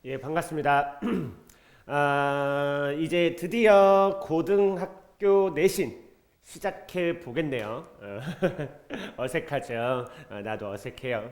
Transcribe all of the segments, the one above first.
예, 반갑습니다. 이제 드디어 고등학교 내신 시작해 보겠네요. 어색하죠. 나도 어색해요.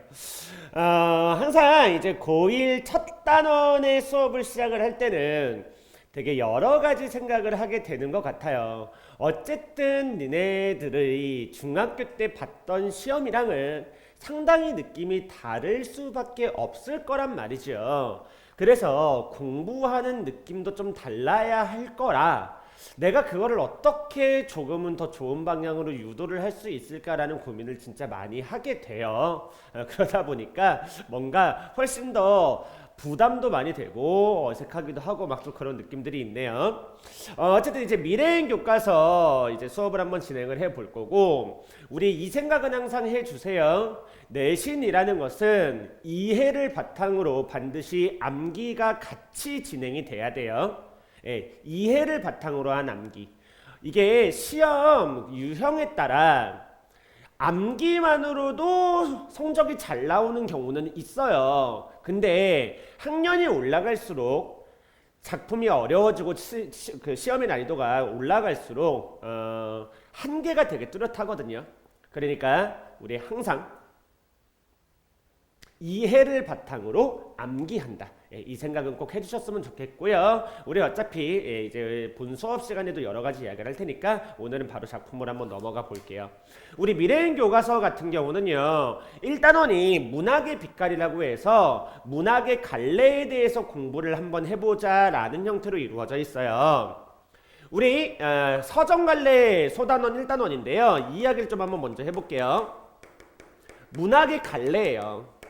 항상 이제 고1 첫 단원의 수업을 시작을 할 때는 되게 여러 가지 생각을 하게 되는 것 같아요. 어쨌든 니네들의 중학교 때 봤던 시험이랑은 상당히 느낌이 다를 수밖에 없을 거란 말이죠. 그래서 공부하는 느낌도 좀 달라야 할 거라 내가 그거를 어떻게 조금은 더 좋은 방향으로 유도를 할 수 있을까라는 고민을 진짜 많이 하게 돼요. 그러다 보니까 뭔가 훨씬 더 부담도 많이 되고 어색하기도 하고 막 좀 그런 느낌들이 있네요. 어쨌든 이제 미래인 교과서 이제 수업을 한번 진행을 해 볼 거고, 우리 이 생각은 항상 해 주세요. 내신이라는 것은 이해를 바탕으로 반드시 암기가 같이 진행이 돼야 돼요. 예, 이해를 바탕으로 한 암기. 이게 시험 유형에 따라 암기만으로도 성적이 잘 나오는 경우는 있어요. 근데 학년이 올라갈수록 작품이 어려워지고 그 시험의 난이도가 올라갈수록 한계가 되게 뚜렷하거든요. 그러니까 우리 항상 이해를 바탕으로 암기한다. 예, 이 생각은 꼭 해주셨으면 좋겠고요. 우리 어차피 이제 본 수업 시간에도 여러 가지 이야기를 할 테니까 오늘은 바로 작품으로 한번 넘어가 볼게요. 우리 미래인 교과서 같은 경우는요, 1단원이 문학의 빛깔이라고 해서 문학의 갈래에 대해서 공부를 한번 해보자라는 형태로 이루어져 있어요. 우리 서정갈래 소단원 1단원인데요. 이 이야기를 좀 한번 먼저 해볼게요. 문학의 갈래예요.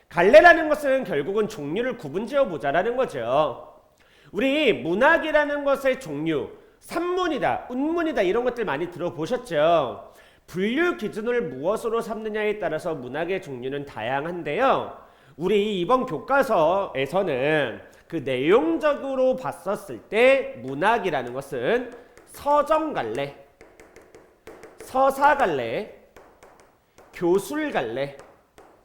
갈래라는 것은 결국은 종류를 구분지어 보자라는 거죠. 우리 문학이라는 것의 종류, 산문이다, 운문이다 이런 것들 많이 들어보셨죠. 분류 기준을 무엇으로 삼느냐에 따라서 문학의 종류는 다양한데요. 우리 이번 교과서에서는 그 내용적으로 봤었을 때 문학이라는 것은 서정갈래, 서사갈래, 교술갈래,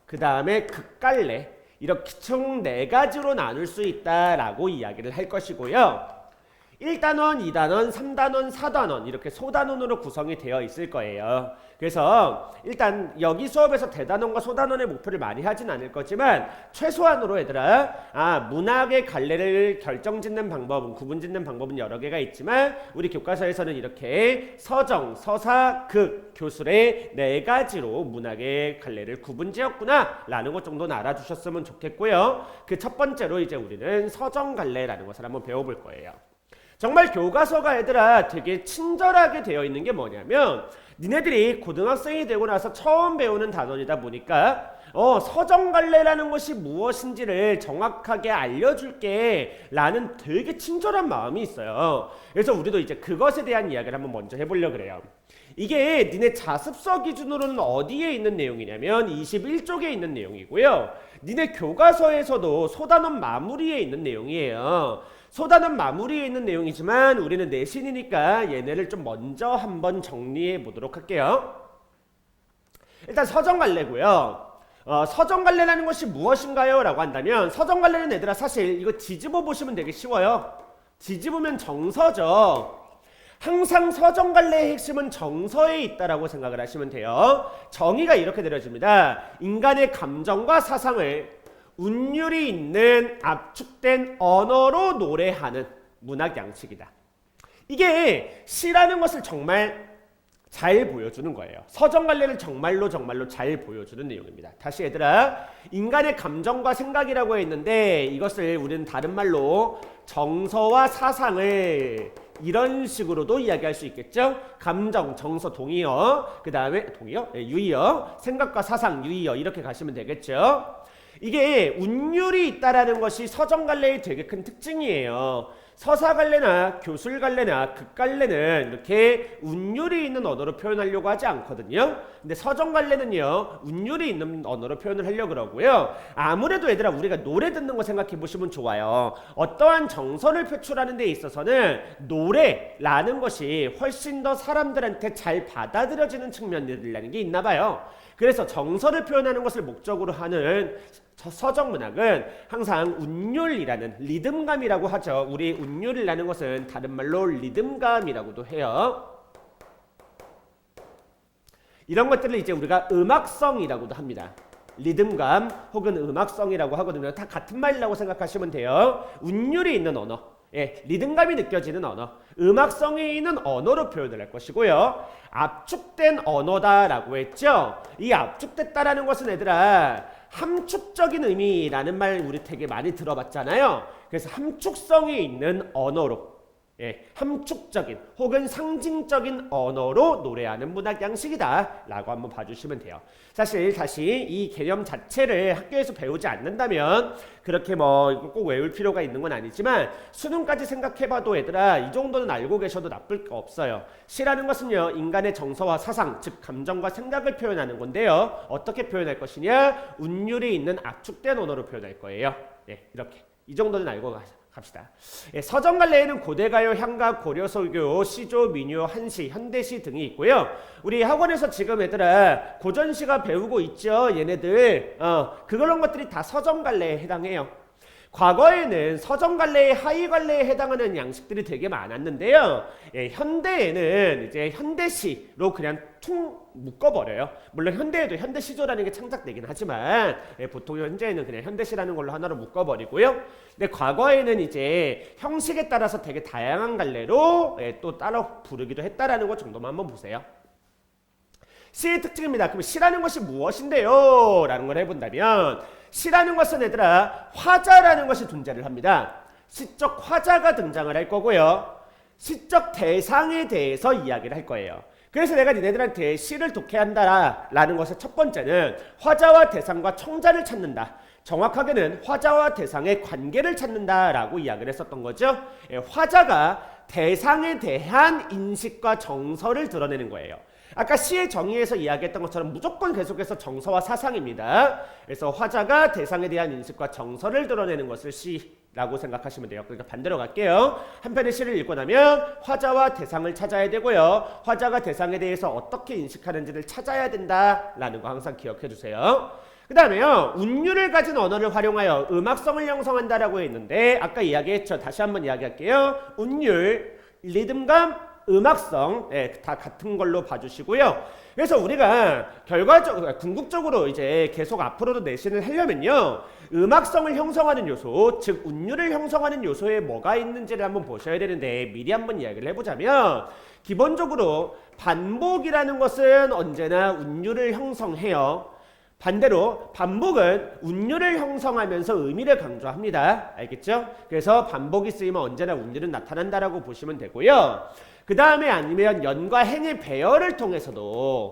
그 다음에 극갈래, 이렇게 총 4가지로 나눌 수 있다라고 이야기를 할 것이고요. 1단원, 2단원, 3단원, 4단원 이렇게 소단원으로 구성이 되어 있을 거예요. 그래서 일단 여기 수업에서 대단원과 소단원의 목표를 많이 하진 않을 거지만 최소한으로 얘들아 문학의 갈래를 결정짓는 방법은 구분짓는 방법은 여러 개가 있지만 우리 교과서에서는 이렇게 서정, 서사, 극, 교술의 4가지로 문학의 갈래를 구분지었구나 라는 것 정도는 알아주셨으면 좋겠고요. 그 첫 번째로 이제 우리는 서정 갈래라는 것을 한번 배워볼 거예요. 정말 교과서가 얘들아 되게 친절하게 되어 있는 게 뭐냐면 니네들이 고등학생이 되고 나서 처음 배우는 단원이다 보니까 서정갈래라는 것이 무엇인지를 정확하게 알려줄게 라는 되게 친절한 마음이 있어요. 그래서 우리도 이제 그것에 대한 이야기를 한번 먼저 해보려고 그래요. 이게 니네 자습서 기준으로는 어디에 있는 내용이냐면 21쪽에 있는 내용이고요. 니네 교과서에서도 소단원 마무리에 있는 내용이에요. 소단원 마무리에 있는 내용이지만 우리는 내신이니까 얘네를 좀 먼저 한번 정리해 보도록 할게요. 일단 서정갈래고요. 서정갈래라는 것이 무엇인가요? 라고 한다면 서정갈래는 얘들아 사실 이거 뒤집어 보시면 되게 쉬워요. 뒤집으면 정서죠. 항상 서정갈래의 핵심은 정서에 있다라고 생각을 하시면 돼요. 정의가 이렇게 내려집니다. 인간의 감정과 사상을 운율이 있는 압축된 언어로 노래하는 문학 양식이다. 이게 시라는 것을 정말 잘 보여주는 거예요. 서정갈래를 정말로 잘 보여주는 내용입니다. 다시 얘들아, 인간의 감정과 생각이라고 했는데 이것을 우리는 다른 말로 정서와 사상을 이런 식으로도 이야기할 수 있겠죠. 감정, 정서, 동의어, 그 다음에 동의어, 유의어, 생각과 사상, 유의어 이렇게 가시면 되겠죠. 이게 운율이 있다라는 것이 서정갈래의 되게 큰 특징이에요. 서사갈래나 교술갈래나 극갈래는 이렇게 운율이 있는 언어로 표현하려고 하지 않거든요. 근데 서정갈래는요 운율이 있는 언어로 표현을 하려고 그러고요. 아무래도 얘들아 우리가 노래 듣는 거 생각해 보시면 좋아요. 어떠한 정서를 표출하는 데 있어서는 노래라는 것이 훨씬 더 사람들한테 잘 받아들여지는 측면이라는 게 있나 봐요. 그래서 정서를 표현하는 것을 목적으로 하는 서정문학은 항상 운율이라는 리듬감이라고 하죠. 우리 운율이라는 것은 다른 말로 리듬감이라고도 해요. 이런 것들을 이제 우리가 음악성이라고도 합니다. 리듬감 혹은 음악성이라고 하거든요. 다 같은 말이라고 생각하시면 돼요. 운율이 있는 언어, 리듬감이 느껴지는 언어, 음악성이 있는 언어로 표현을 할 것이고요. 압축된 언어다라고 했죠. 이 압축됐다라는 것은 얘들아 함축적인 의미라는 말 우리 되게 많이 들어봤잖아요. 그래서 함축성이 있는 언어로, 함축적인 혹은 상징적인 언어로 노래하는 문학 양식이다 라고 한번 봐주시면 돼요. 사실 다시 이 개념 자체를 학교에서 배우지 않는다면 그렇게 뭐 꼭 외울 필요가 있는 건 아니지만 수능까지 생각해봐도 얘들아 이 정도는 알고 계셔도 나쁠 거 없어요. 시라는 것은요 인간의 정서와 사상 즉 감정과 생각을 표현하는 건데요. 어떻게 표현할 것이냐, 운율이 있는 압축된 언어로 표현할 거예요. 이렇게 이 정도는 알고 갑시다. 서정갈래에는 고대가요, 향각, 고려소교, 시조, 민요, 한시, 현대시 등이 있고요. 우리 학원에서 지금 얘들아 고전시가 배우고 있죠. 얘네들 그런 것들이 다 서정갈래에 해당해요. 과거에는 서정갈래, 하이갈래에 해당하는 양식들이 되게 많았는데요. 현대에는 이제 현대시로 그냥 퉁 묶어버려요. 물론 현대에도 현대시조라는 게 창작되긴 하지만 보통 현재에는 그냥 현대시라는 걸로 하나로 묶어버리고요. 근데 과거에는 이제 형식에 따라서 되게 다양한 갈래로 또 따로 부르기도 했다라는 것 정도만 한번 보세요. 시의 특징입니다. 그럼 시라는 것이 무엇인데요? 라는 걸 해본다면 시라는 것은 얘들아 화자라는 것이 존재를 합니다. 시적 화자가 등장을 할 거고요. 시적 대상에 대해서 이야기를 할 거예요. 그래서 내가 니네들한테 시를 독해한다라는 것의 첫 번째는 화자와 대상과 청자를 찾는다. 정확하게는 화자와 대상의 관계를 찾는다라고 이야기를 했었던 거죠. 화자가 대상에 대한 인식과 정서를 드러내는 거예요. 아까 시의 정의에서 이야기했던 것처럼 무조건 계속해서 정서와 사상입니다. 그래서 화자가 대상에 대한 인식과 정서를 드러내는 것을 시라고 생각하시면 돼요. 그러니까 반대로 갈게요. 한 편의 시를 읽고 나면 화자와 대상을 찾아야 되고요. 화자가 대상에 대해서 어떻게 인식하는지를 찾아야 된다라는 거 항상 기억해 주세요. 그 다음에요. 운율을 가진 언어를 활용하여 음악성을 형성한다라고 했는데 아까 이야기했죠. 다시 한번 이야기할게요. 운율, 리듬감, 음악성 다 같은 걸로 봐주시고요. 그래서 우리가 결과적으로 궁극적으로 이제 계속 앞으로도 내신을 하려면요. 음악성을 형성하는 요소, 즉 운율을 형성하는 요소에 뭐가 있는지를 한번 보셔야 되는데 미리 한번 이야기를 해보자면 기본적으로 반복이라는 것은 언제나 운율을 형성해요. 반대로 반복은 운율을 형성하면서 의미를 강조합니다. 알겠죠? 그래서 반복이 쓰이면 언제나 운율은 나타난다라고 보시면 되고요. 그 다음에 아니면 연과 행의 배열을 통해서도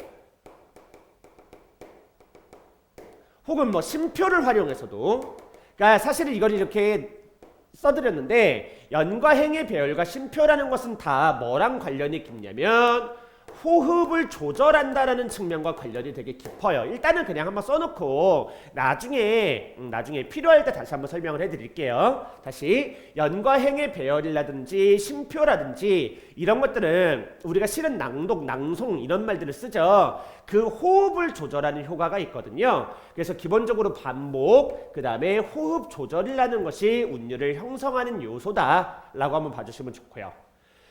혹은 뭐 심표를 활용해서도 그러니까 사실은 이걸 이렇게 써드렸는데 연과 행의 배열과 심표라는 것은 다 뭐랑 관련이 깊냐면 호흡을 조절한다라는 측면과 관련이 되게 깊어요. 일단은 그냥 한번 써놓고 나중에 필요할 때 다시 한번 설명을 해드릴게요. 다시 연과 행의 배열이라든지 심표라든지 이런 것들은 우리가 실은 낭독, 낭송 이런 말들을 쓰죠. 그 호흡을 조절하는 효과가 있거든요. 그래서 기본적으로 반복, 그 다음에 호흡 조절이라는 것이 운율을 형성하는 요소다라고 한번 봐주시면 좋고요.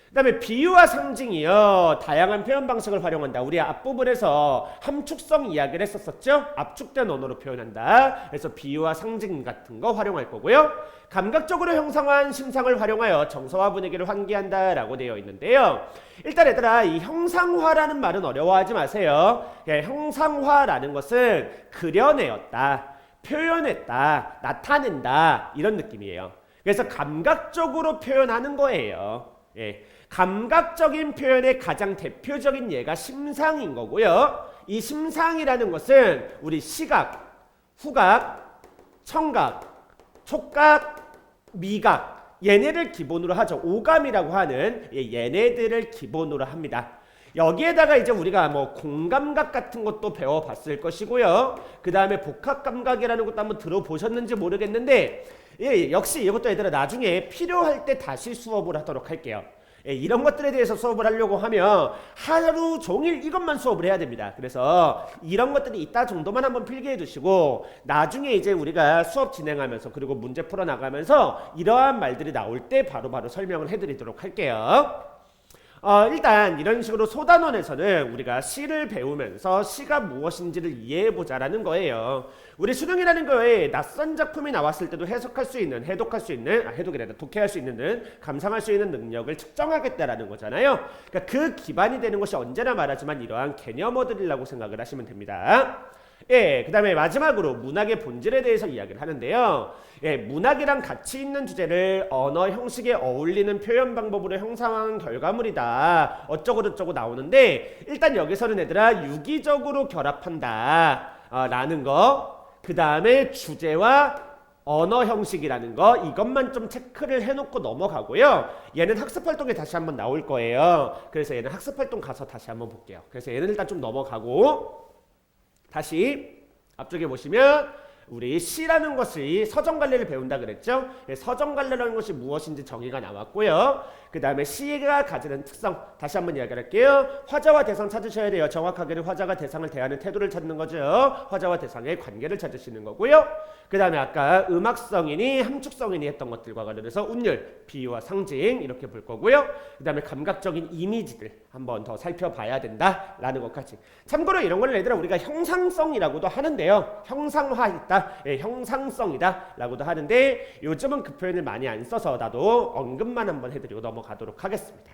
그 다음에 비유와 상징이요. 다양한 표현 방식을 활용한다. 우리 앞부분에서 함축성 이야기를 했었었죠. 압축된 언어로 표현한다. 그래서 비유와 상징 같은 거 활용할 거고요. 감각적으로 형성한 심상을 활용하여 정서와 분위기를 환기한다 라고 되어 있는데요. 일단 얘들아 이 형상화라는 말은 어려워하지 마세요. 형상화라는 것은 그려내었다, 표현했다, 나타낸다 이런 느낌이에요. 그래서 감각적으로 표현하는 거예요. 감각적인 표현의 가장 대표적인 예가 심상인 거고요. 이 심상이라는 것은 우리 시각, 후각, 청각, 촉각, 미각 얘네를 기본으로 하죠. 오감이라고 하는 얘네들을 기본으로 합니다. 여기에다가 이제 우리가 뭐 공감각 같은 것도 배워봤을 것이고요. 그 다음에 복합감각이라는 것도 한번 들어보셨는지 모르겠는데 역시 이것도 얘들아 나중에 필요할 때 다시 수업을 하도록 할게요. 이런 것들에 대해서 수업을 하려고 하면 하루 종일 이것만 수업을 해야 됩니다. 그래서 이런 것들이 있다 정도만 한번 필기해 두시고 나중에 이제 우리가 수업 진행하면서 그리고 문제 풀어 나가면서 이러한 말들이 나올 때 바로바로 설명을 해드리도록 할게요. 일단 이런 식으로 소단원에서는 우리가 시를 배우면서 시가 무엇인지를 이해해보자라는 거예요. 우리 수능이라는 거에 낯선 작품이 나왔을 때도 해석할 수 있는, 해독할 수 있는, 해독이 아니라 독해할 수 있는, 감상할 수 있는 능력을 측정하겠다라는 거잖아요. 그러니까 그 기반이 되는 것이 언제나 말하지만 이러한 개념어들이라고 생각을 하시면 됩니다. 그 다음에 마지막으로 문학의 본질에 대해서 이야기를 하는데요. 문학이랑 같이 있는 주제를 언어 형식에 어울리는 표현 방법으로 형성한 결과물이다. 어쩌고저쩌고 나오는데 일단 여기서는 얘들아 유기적으로 결합한다 라는 거, 그 다음에 주제와 언어 형식이라는 거, 이것만 좀 체크를 해놓고 넘어가고요. 얘는 학습활동에 다시 한번 나올 거예요. 그래서 얘는 학습활동 가서 다시 한번 볼게요. 그래서 얘는 일단 좀 넘어가고 다시 앞쪽에 보시면 우리 시라는 것이 서정갈래를 배운다 그랬죠? 서정갈래라는 것이 무엇인지 정의가 나왔고요. 그 다음에 시가 가지는 특성 다시 한번 이야기할게요. 화자와 대상 찾으셔야 돼요. 정확하게는 화자가 대상을 대하는 태도를 찾는 거죠. 화자와 대상의 관계를 찾으시는 거고요. 그 다음에 아까 음악성이니 함축성이니 했던 것들과 관련해서 운율, 비유와 상징 이렇게 볼 거고요. 그 다음에 감각적인 이미지들 한번 더 살펴봐야 된다라는 것까지. 참고로 이런 걸 얘들아 우리가 형상성이라고도 하는데요. 형상화했다, 형상성이다 라고도 하는데 요즘은 그 표현을 많이 안 써서 나도 언급만 한번 해드리고 넘어가도록 하겠습니다.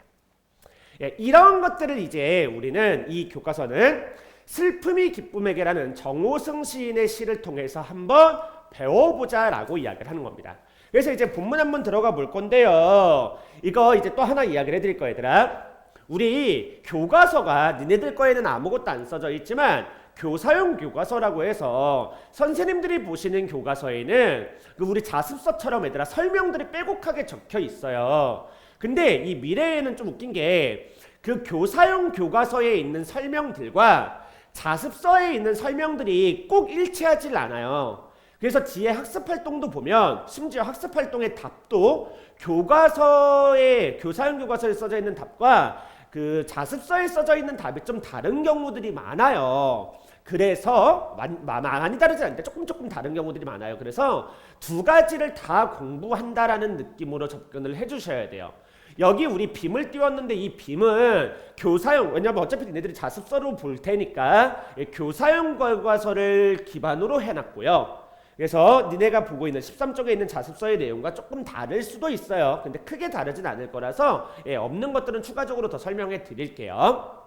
이런 것들을 이제 우리는 이 교과서는 슬픔이 기쁨에게라는 정호승 시인의 시를 통해서 한번 배워보자 라고 이야기를 하는 겁니다. 그래서 이제 본문 한번 들어가 볼 건데요. 이거 이제 또 하나 이야기를 해드릴 거예요, 얘들아. 우리 교과서가 니네들 거에는 아무것도 안 써져 있지만 교사용 교과서라고 해서 선생님들이 보시는 교과서에는 그 우리 자습서처럼 얘들아 설명들이 빼곡하게 적혀 있어요. 근데 이 미래에는 좀 웃긴 게 그 교사용 교과서에 있는 설명들과 자습서에 있는 설명들이 꼭 일치하질 않아요. 그래서 뒤에 학습활동도 보면 심지어 학습활동의 답도 교과서에 교사용 교과서에 써져 있는 답과 그 자습서에 써져 있는 답이 좀 다른 경우들이 많아요. 그래서 많이 다르지 않는데 조금 다른 경우들이 많아요. 그래서 두 가지를 다 공부한다라는 느낌으로 접근을 해주셔야 돼요. 여기 우리 빔을 띄웠는데 이 빔은 교사용, 왜냐면 어차피 니네들이 자습서로 볼 테니까 교사용 교과서를 기반으로 해놨고요. 그래서 니네가 보고 있는 13쪽에 있는 자습서의 내용과 조금 다를 수도 있어요. 근데 크게 다르진 않을 거라서 없는 것들은 추가적으로 더 설명해 드릴게요.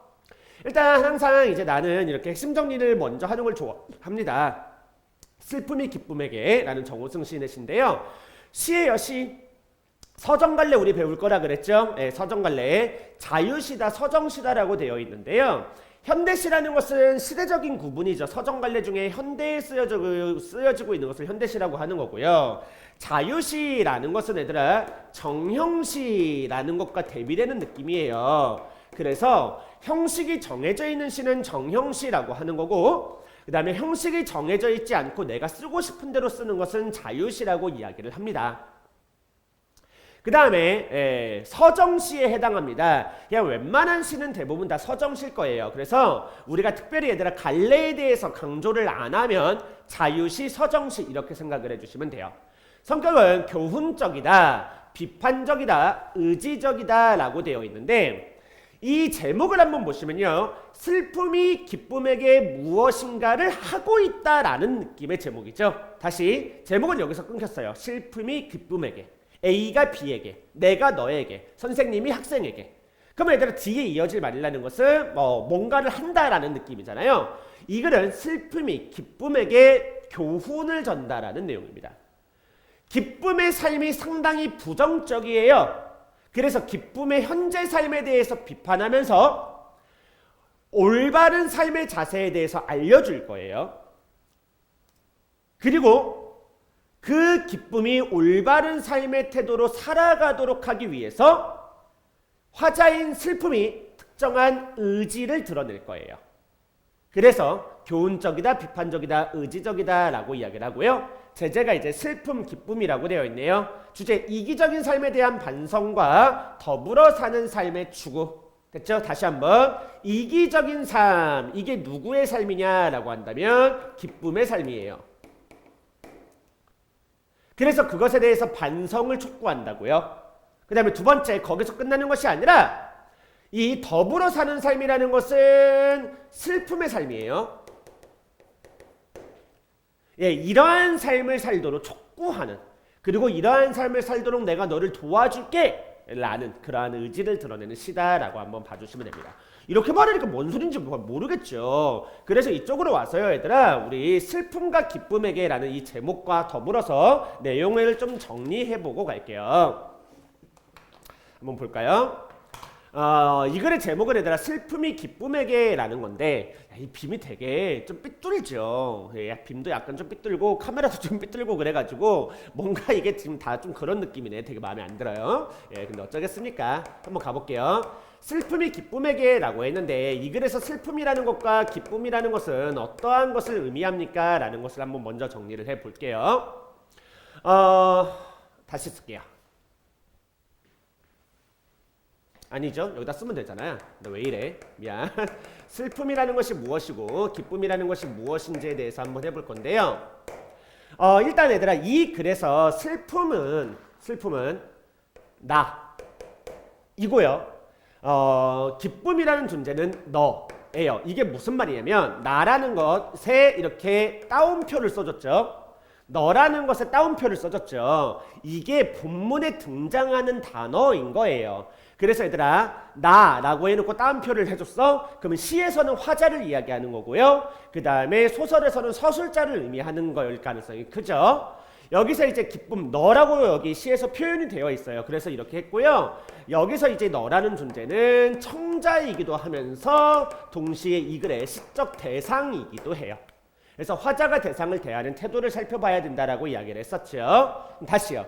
일단 항상 이제 나는 이렇게 핵심 정리를 먼저 하는 걸 좋아합니다. 슬픔이 기쁨에게 라는 정호승 시인의 시인데요. 시예요, 시. 서정갈래 우리 배울 거라 그랬죠? 서정갈래 자유시다, 서정시다라고 되어 있는데요. 현대시라는 것은 시대적인 구분이죠. 서정갈래 중에 현대에 쓰여지고 있는 것을 현대시라고 하는 거고요. 자유시라는 것은 얘들아 정형시라는 것과 대비되는 느낌이에요. 그래서 형식이 정해져 있는 시는 정형시라고 하는 거고, 그 다음에 형식이 정해져 있지 않고 내가 쓰고 싶은 대로 쓰는 것은 자유시라고 이야기를 합니다. 그 다음에 서정시에 해당합니다. 그냥 웬만한 시는 대부분 다 서정시일 거예요. 그래서 우리가 특별히 얘들아 갈래에 대해서 강조를 안 하면 자유시, 서정시 이렇게 생각을 해주시면 돼요. 성격은 교훈적이다, 비판적이다, 의지적이다 라고 되어 있는데 이 제목을 한번 보시면요. 슬픔이 기쁨에게 무엇인가를 하고 있다라는 느낌의 제목이죠. 다시 제목은 여기서 끊겼어요. 슬픔이 기쁨에게. A가 B에게, 내가 너에게, 선생님이 학생에게. 그러면 얘들아 뒤에 이어질 말이라는 것은 뭔가를 한다라는 느낌이잖아요. 이 글은 슬픔이 기쁨에게 교훈을 전달하는 내용입니다. 기쁨의 삶이 상당히 부정적이에요. 그래서 기쁨의 현재 삶에 대해서 비판하면서 올바른 삶의 자세에 대해서 알려줄 거예요. 그리고 그 기쁨이 올바른 삶의 태도로 살아가도록 하기 위해서 화자인 슬픔이 특정한 의지를 드러낼 거예요. 그래서 교훈적이다, 비판적이다, 의지적이다 라고 이야기를 하고요. 제재가 이제 슬픔, 기쁨이라고 되어 있네요. 주제 이기적인 삶에 대한 반성과 더불어 사는 삶의 추구. 됐죠? 다시 한번 이기적인 삶, 이게 누구의 삶이냐라고 한다면 기쁨의 삶이에요. 그래서 그것에 대해서 반성을 촉구한다고요. 그 다음에 두 번째, 거기서 끝나는 것이 아니라 이 더불어 사는 삶이라는 것은 슬픔의 삶이에요. 예, 이러한 삶을 살도록 촉구하는, 그리고 이러한 삶을 살도록 내가 너를 도와줄게 라는 그러한 의지를 드러내는 시다라고 한번 봐주시면 됩니다. 이렇게 말하니까 뭔 소린지 모르겠죠. 그래서 이쪽으로 와서요, 얘들아, 우리 슬픔과 기쁨에게 라는 이 제목과 더불어서 내용을 좀 정리해보고 갈게요. 한번 볼까요? 이 글의 제목은 얘들아 슬픔이 기쁨에게 라는 건데, 이 빔이 되게 좀 삐뚤죠. 빔도 약간 좀 삐뚤고 카메라도 좀 삐뚤고 그래가지고 뭔가 이게 지금 다 좀 그런 느낌이네. 되게 마음에 안 들어요. 근데 어쩌겠습니까? 한번 가볼게요. 슬픔이 기쁨에게 라고 했는데, 이 글에서 슬픔이라는 것과 기쁨이라는 것은 어떠한 것을 의미합니까? 라는 것을 한번 먼저 정리를 해 볼게요. 다시 쓸게요. 아니죠. 여기다 쓰면 되잖아요. 근데 왜 이래? 미안. 슬픔이라는 것이 무엇이고 기쁨이라는 것이 무엇인지에 대해서 한번 해볼 건데요. 일단 얘들아, 이 글에서 슬픔은 나 이고요. 기쁨이라는 존재는 너예요. 이게 무슨 말이냐면, 나라는 것에 이렇게 따옴표를 써줬죠. 너라는 것에 따옴표를 써줬죠. 이게 본문에 등장하는 단어인 거예요. 그래서 얘들아, 나라고 해놓고 따옴표를 해줬어? 그러면 시에서는 화자를 이야기하는 거고요. 그 다음에 소설에서는 서술자를 의미하는 걸 가능성이 크죠. 여기서 이제 기쁨, 너라고 여기 시에서 표현이 되어 있어요. 그래서 이렇게 했고요. 여기서 이제 너라는 존재는 청자이기도 하면서 동시에 이 글의 시적 대상이기도 해요. 그래서 화자가 대상을 대하는 태도를 살펴봐야 된다라고 이야기를 했었죠. 다시요.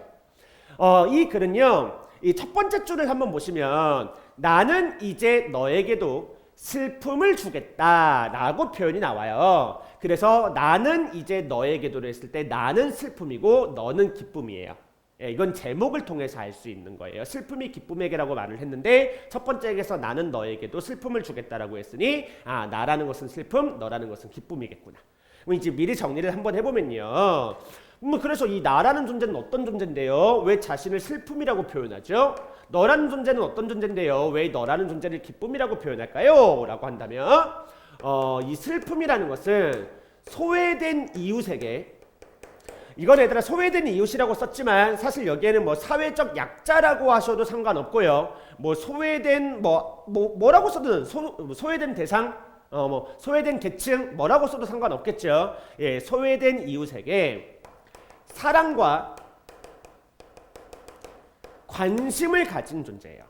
이 글은요, 이 첫 번째 줄을 한번 보시면 나는 이제 너에게도 슬픔을 주겠다라고 표현이 나와요. 그래서 나는 이제 너에게도를 했을 때 나는 슬픔이고 너는 기쁨이에요. 이건 제목을 통해서 알 수 있는 거예요. 슬픔이 기쁨에게라고 말을 했는데 첫 번째에서 나는 너에게도 슬픔을 주겠다라고 했으니 나라는 것은 슬픔, 너라는 것은 기쁨이겠구나. 그럼 이제 미리 정리를 한번 해보면요. 그래서 이 나라는 존재는 어떤 존재인데요? 왜 자신을 슬픔이라고 표현하죠? 너라는 존재는 어떤 존재인데요? 왜 너라는 존재를 기쁨이라고 표현할까요? 라고 한다면 이 슬픔이라는 것은 소외된 이웃에게, 이건 얘들아 소외된 이웃이라고 썼지만 사실 여기에는 뭐 사회적 약자라고 하셔도 상관없고요. 뭐 소외된 뭐라고 써도 소외된 대상, 소외된 계층 뭐라고 써도 상관없겠죠. 예, 소외된 이웃에게 사랑과 관심을 가진 존재예요.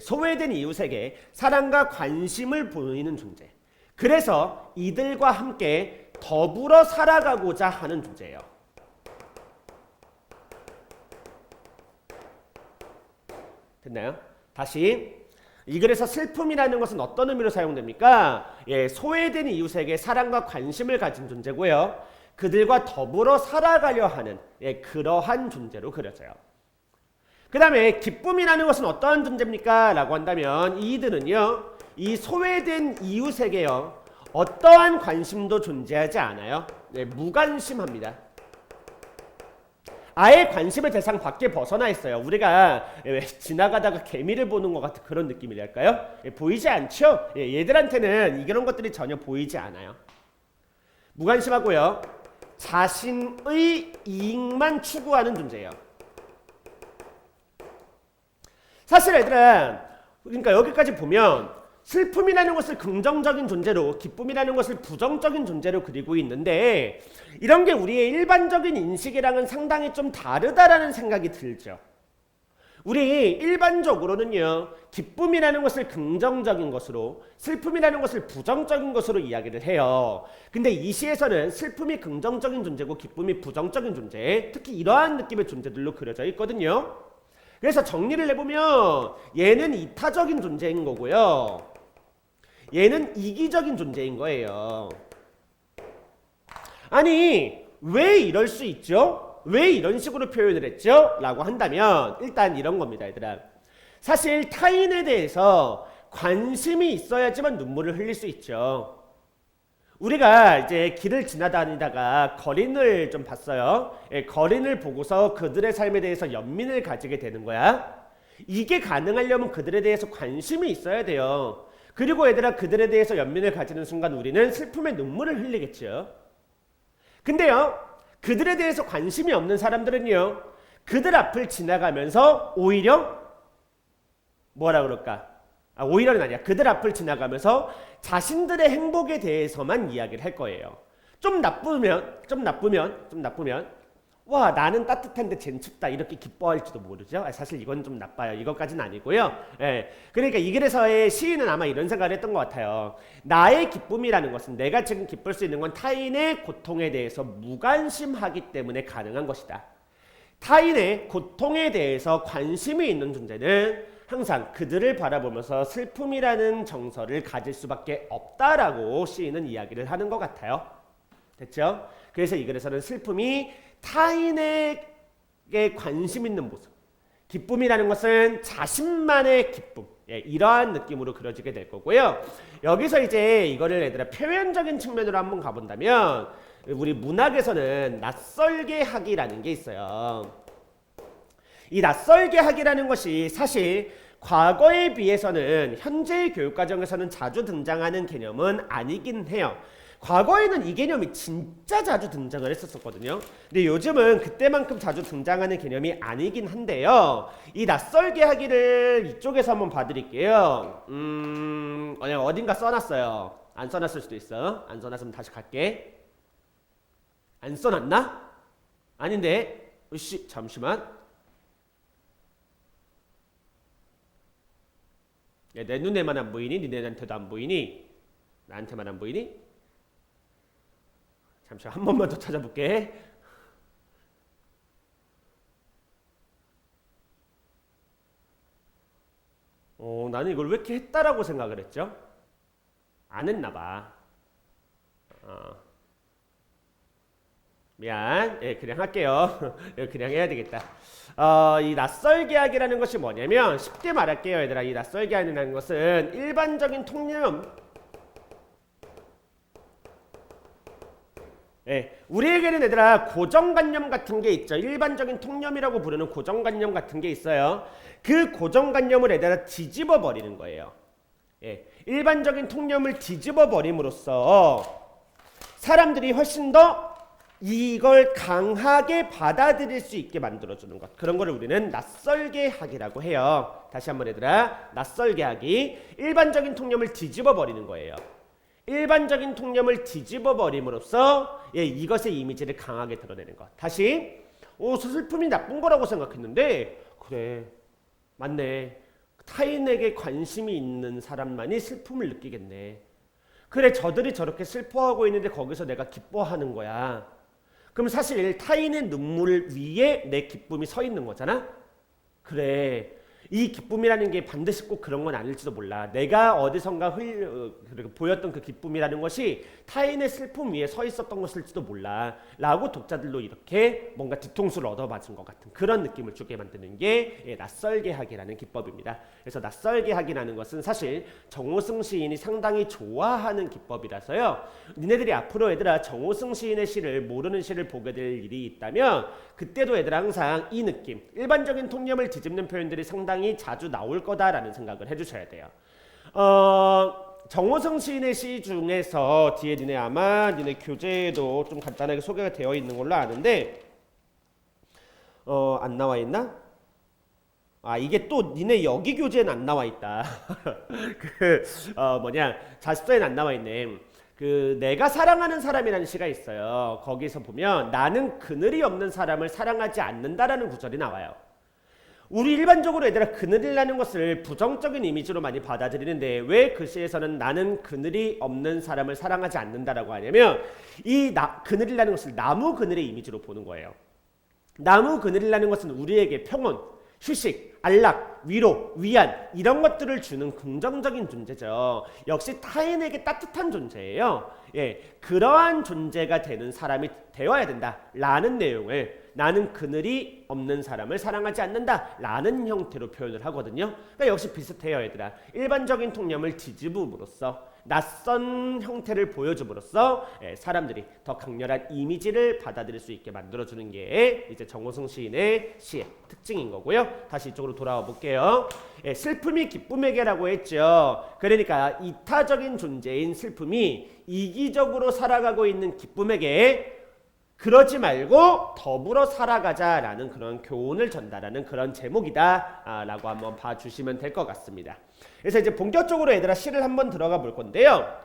소외된 이웃에게 사랑과 관심을 보이는 존재. 그래서 이들과 함께 더불어 살아가고자 하는 존재예요. 됐나요? 다시, 이 글에서 슬픔이라는 것은 어떤 의미로 사용됩니까? 소외된 이웃에게 사랑과 관심을 가진 존재고요. 그들과 더불어 살아가려 하는 그러한 존재로 그려져요. 그 다음에 기쁨이라는 것은 어떠한 존재입니까? 라고 한다면 이들은요, 이 소외된 이웃에게요, 어떠한 관심도 존재하지 않아요. 무관심합니다. 아예 관심의 대상 밖에 벗어나 있어요. 우리가 지나가다가 개미를 보는 것 같은 그런 느낌이랄까요? 보이지 않죠? 얘들한테는 이런 것들이 전혀 보이지 않아요. 무관심하고요. 자신의 이익만 추구하는 존재예요. 사실 얘들아, 그러니까 여기까지 보면 슬픔이라는 것을 긍정적인 존재로, 기쁨이라는 것을 부정적인 존재로 그리고 있는데, 이런 게 우리의 일반적인 인식이랑은 상당히 좀 다르다라는 생각이 들죠. 우리 일반적으로는요, 기쁨이라는 것을 긍정적인 것으로, 슬픔이라는 것을 부정적인 것으로 이야기를 해요. 근데 이 시에서는 슬픔이 긍정적인 존재고 기쁨이 부정적인 존재, 특히 이러한 느낌의 존재들로 그려져 있거든요. 그래서 정리를 해보면 얘는 이타적인 존재인 거고요. 얘는 이기적인 존재인 거예요. 아니 왜 이럴 수 있죠? 왜 이런 식으로 표현을 했죠? 라고 한다면 일단 이런 겁니다, 얘들아. 사실 타인에 대해서 관심이 있어야지만 눈물을 흘릴 수 있죠. 우리가 이제 길을 지나다니다가 거린을 좀 봤어요. 거린을 보고서 그들의 삶에 대해서 연민을 가지게 되는 거야. 이게 가능하려면 그들에 대해서 관심이 있어야 돼요. 그리고 얘들아, 그들에 대해서 연민을 가지는 순간 우리는 슬픔의 눈물을 흘리겠죠. 근데요, 그들에 대해서 관심이 없는 사람들은요, 그들 앞을 지나가면서 오히려 뭐라 그럴까? 오히려는 아니야. 그들 앞을 지나가면서 자신들의 행복에 대해서만 이야기를 할 거예요. 좀 나쁘면 와, 나는 따뜻한데 쟨 춥다 이렇게 기뻐할지도 모르죠. 사실 이건 좀 나빠요. 이것까지는 아니고요. 그러니까 이 글에서의 시인은 아마 이런 생각을 했던 것 같아요. 나의 기쁨이라는 것은, 내가 지금 기쁠 수 있는 건 타인의 고통에 대해서 무관심하기 때문에 가능한 것이다. 타인의 고통에 대해서 관심이 있는 존재는 항상 그들을 바라보면서 슬픔이라는 정서를 가질 수밖에 없다라고 시인은 이야기를 하는 것 같아요. 됐죠? 그래서 이 글에서는 슬픔이 타인에게 관심 있는 모습, 기쁨이라는 것은 자신만의 기쁨, 이러한 느낌으로 그려지게 될 거고요. 여기서 이제 이거를 얘들아 표현적인 측면으로 한번 가본다면, 우리 문학에서는 낯설게 하기라는 게 있어요. 이 낯설게 하기라는 것이 사실 과거에 비해서는 현재의 교육과정에서는 자주 등장하는 개념은 아니긴 해요. 과거에는 이 개념이 진짜 자주 등장을 했었거든요. 근데 요즘은 그때만큼 자주 등장하는 개념이 아니긴 한데요. 이 낯설게 하기를 이쪽에서 한번 봐드릴게요. 어딘가 써놨어요. 안 써놨을 수도 있어. 안 써놨으면 다시 갈게. 안 써놨나? 아닌데. 으씨, 잠시만. 야, 내 눈에만 안 보이니? 니네한테도 안 보이니? 나한테만 안 보이니? 잠시만, 한 번만 더 찾아볼게. 나는 이걸 왜 이렇게 했다라고 생각을 했죠? 안 했나 봐. 미안. 그냥 할게요. 그냥 해야 되겠다. 이 낯설게 하기라는 것이 뭐냐면, 쉽게 말할게요, 얘들아. 이 낯설게 하기라는 것은 일반적인 통념, 우리에게는 얘들아 고정관념 같은 게 있죠. 일반적인 통념이라고 부르는 고정관념 같은 게 있어요. 그 고정관념을 얘들아 뒤집어 버리는 거예요. 일반적인 통념을 뒤집어 버림으로써 사람들이 훨씬 더 이걸 강하게 받아들일 수 있게 만들어주는 것, 그런 거를 우리는 낯설게 하기라고 해요. 다시 한번 얘들아, 낯설게 하기, 일반적인 통념을 뒤집어 버리는 거예요. 일반적인 통념을 뒤집어 버림으로써 이것의 이미지를 강하게 드러내는 것. 다시, 슬픔이 나쁜 거라고 생각했는데, 그래, 맞네, 타인에게 관심이 있는 사람만이 슬픔을 느끼겠네. 그래, 저들이 저렇게 슬퍼하고 있는데 거기서 내가 기뻐하는 거야. 그럼 사실 타인의 눈물 위에 내 기쁨이 서 있는 거잖아. 그래, 이 기쁨이라는 게 반드시 꼭 그런 건 아닐지도 몰라. 내가 어디선가 보였던 그 기쁨이라는 것이 타인의 슬픔 위에 서 있었던 것일지도 몰라 라고 독자들로 이렇게 뭔가 뒤통수를 얻어맞은 것 같은 그런 느낌을 주게 만드는 게 낯설게 하기라는 기법입니다. 그래서 낯설게 하기라는 것은 사실 정호승 시인이 상당히 좋아하는 기법이라서요. 니네들이 앞으로 얘들아 정호승 시인의 시를, 모르는 시를 보게 될 일이 있다면 그때도 얘들아 항상 이 느낌, 일반적인 통념을 뒤집는 표현들이 상당히 자주 나올 거다라는 생각을 해주셔야 돼요. 정호승 시인의 시 중에서 뒤에 니네 교재에도 좀 간단하게 소개가 되어 있는 걸로 아는데, 안 나와 있나? 이게 또 니네 여기 교재는 안 나와 있다. 자습서에는 안 나와 있네. 내가 사랑하는 사람이라는 시가 있어요. 거기서 보면 나는 그늘이 없는 사람을 사랑하지 않는다라는 구절이 나와요. 우리 일반적으로 얘들아 그늘이라는 것을 부정적인 이미지로 많이 받아들이는데, 왜 그 시에서는 나는 그늘이 없는 사람을 사랑하지 않는다라고 하냐면, 그늘이라는 것을 나무 그늘의 이미지로 보는 거예요. 나무 그늘이라는 것은 우리에게 평온, 휴식, 안락, 위로, 위안 이런 것들을 주는 긍정적인 존재죠. 역시 타인에게 따뜻한 존재예요. 예, 그러한 존재가 되는 사람이 되어야 된다라는 내용을 나는 그늘이 없는 사람을 사랑하지 않는다라는 형태로 표현을 하거든요. 그러니까 역시 비슷해요, 얘들아. 일반적인 통념을 뒤집음으로써 낯선 형태를 보여줌으로써 사람들이 더 강렬한 이미지를 받아들일 수 있게 만들어주는 게 이제 정호승 시인의 시의 특징인 거고요. 다시 이쪽으로 돌아와 볼게요. 슬픔이 기쁨에게라고 했죠. 그러니까 이타적인 존재인 슬픔이 이기적으로 살아가고 있는 기쁨에게 그러지 말고 더불어 살아가자라는 그런 교훈을 전달하는 그런 제목이다 라고 한번 봐주시면 될 것 같습니다. 그래서 이제 본격적으로 얘들아 시를 한번 들어가 볼 건데요.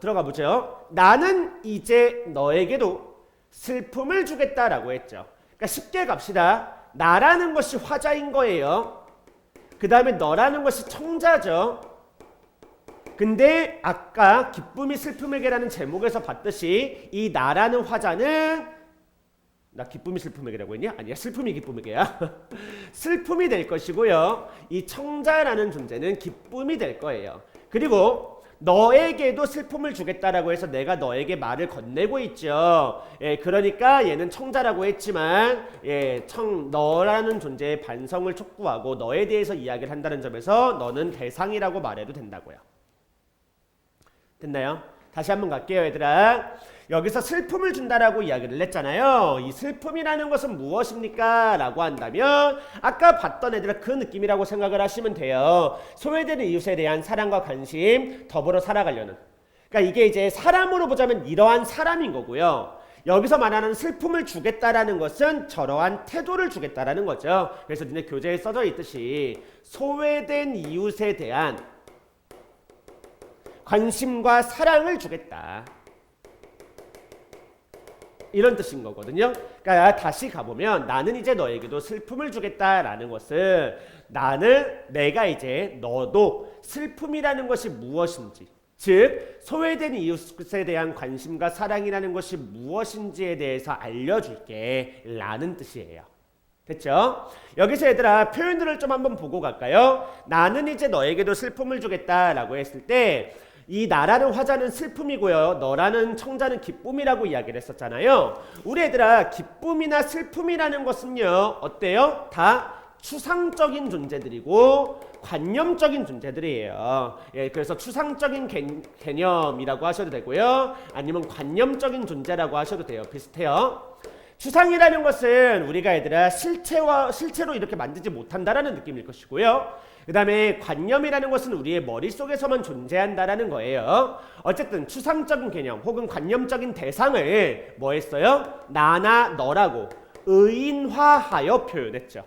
들어가 보죠. 나는 이제 너에게도 슬픔을 주겠다라고 했죠. 그러니까 쉽게 갑시다. 나라는 것이 화자인 거예요. 그 다음에 너라는 것이 청자죠. 근데 아까 기쁨이 슬픔에게라는 제목에서 봤듯이 이 나라는 화자는 나 기쁨이 슬픔에게라고 했냐? 아니야, 슬픔이 기쁨에게야. 슬픔이 될 것이고요. 이 청자라는 존재는 기쁨이 될 거예요. 그리고 너에게도 슬픔을 주겠다라고 해서 내가 너에게 말을 건네고 있죠. 그러니까 얘는 청자라고 했지만 너라는 존재의 반성을 촉구하고 너에 대해서 이야기를 한다는 점에서 너는 대상이라고 말해도 된다고요. 됐나요? 다시 한번 갈게요, 얘들아. 여기서 슬픔을 준다라고 이야기를 했잖아요. 이 슬픔이라는 것은 무엇입니까? 라고 한다면 아까 봤던 애들 그 느낌이라고 생각을 하시면 돼요. 소외되는 이웃에 대한 사랑과 관심, 더불어 살아가려는. 그러니까 이게 이제 사람으로 보자면 이러한 사람인 거고요. 여기서 말하는 슬픔을 주겠다라는 것은 저러한 태도를 주겠다라는 거죠. 그래서 니네 교재에 써져 있듯이 소외된 이웃에 대한 관심과 사랑을 주겠다. 이런 뜻인 거거든요. 그러니까 다시 가보면 나는 이제 너에게도 슬픔을 주겠다라는 것은 내가 이제 너도 슬픔이라는 것이 무엇인지, 즉 소외된 이웃에 대한 관심과 사랑이라는 것이 무엇인지에 대해서 알려줄게 라는 뜻이에요. 됐죠? 여기서 얘들아 표현들을 좀 한번 보고 갈까요? 나는 이제 너에게도 슬픔을 주겠다라고 했을 때 이 나라는 화자는 슬픔이고요. 너라는 청자는 기쁨이라고 이야기를 했었잖아요. 우리 애들아 기쁨이나 슬픔이라는 것은요. 어때요? 다 추상적인 존재들이고 관념적인 존재들이에요. 그래서 추상적인 개념이라고 하셔도 되고요. 아니면 관념적인 존재라고 하셔도 돼요. 비슷해요. 추상이라는 것은 우리가 얘들아 실체로 이렇게 만지지 못한다라는 느낌일 것이고요. 그 다음에 관념이라는 것은 우리의 머릿속에서만 존재한다라는 거예요. 어쨌든 추상적인 개념 혹은 관념적인 대상을 뭐 했어요? 나나 너라고 의인화하여 표현했죠.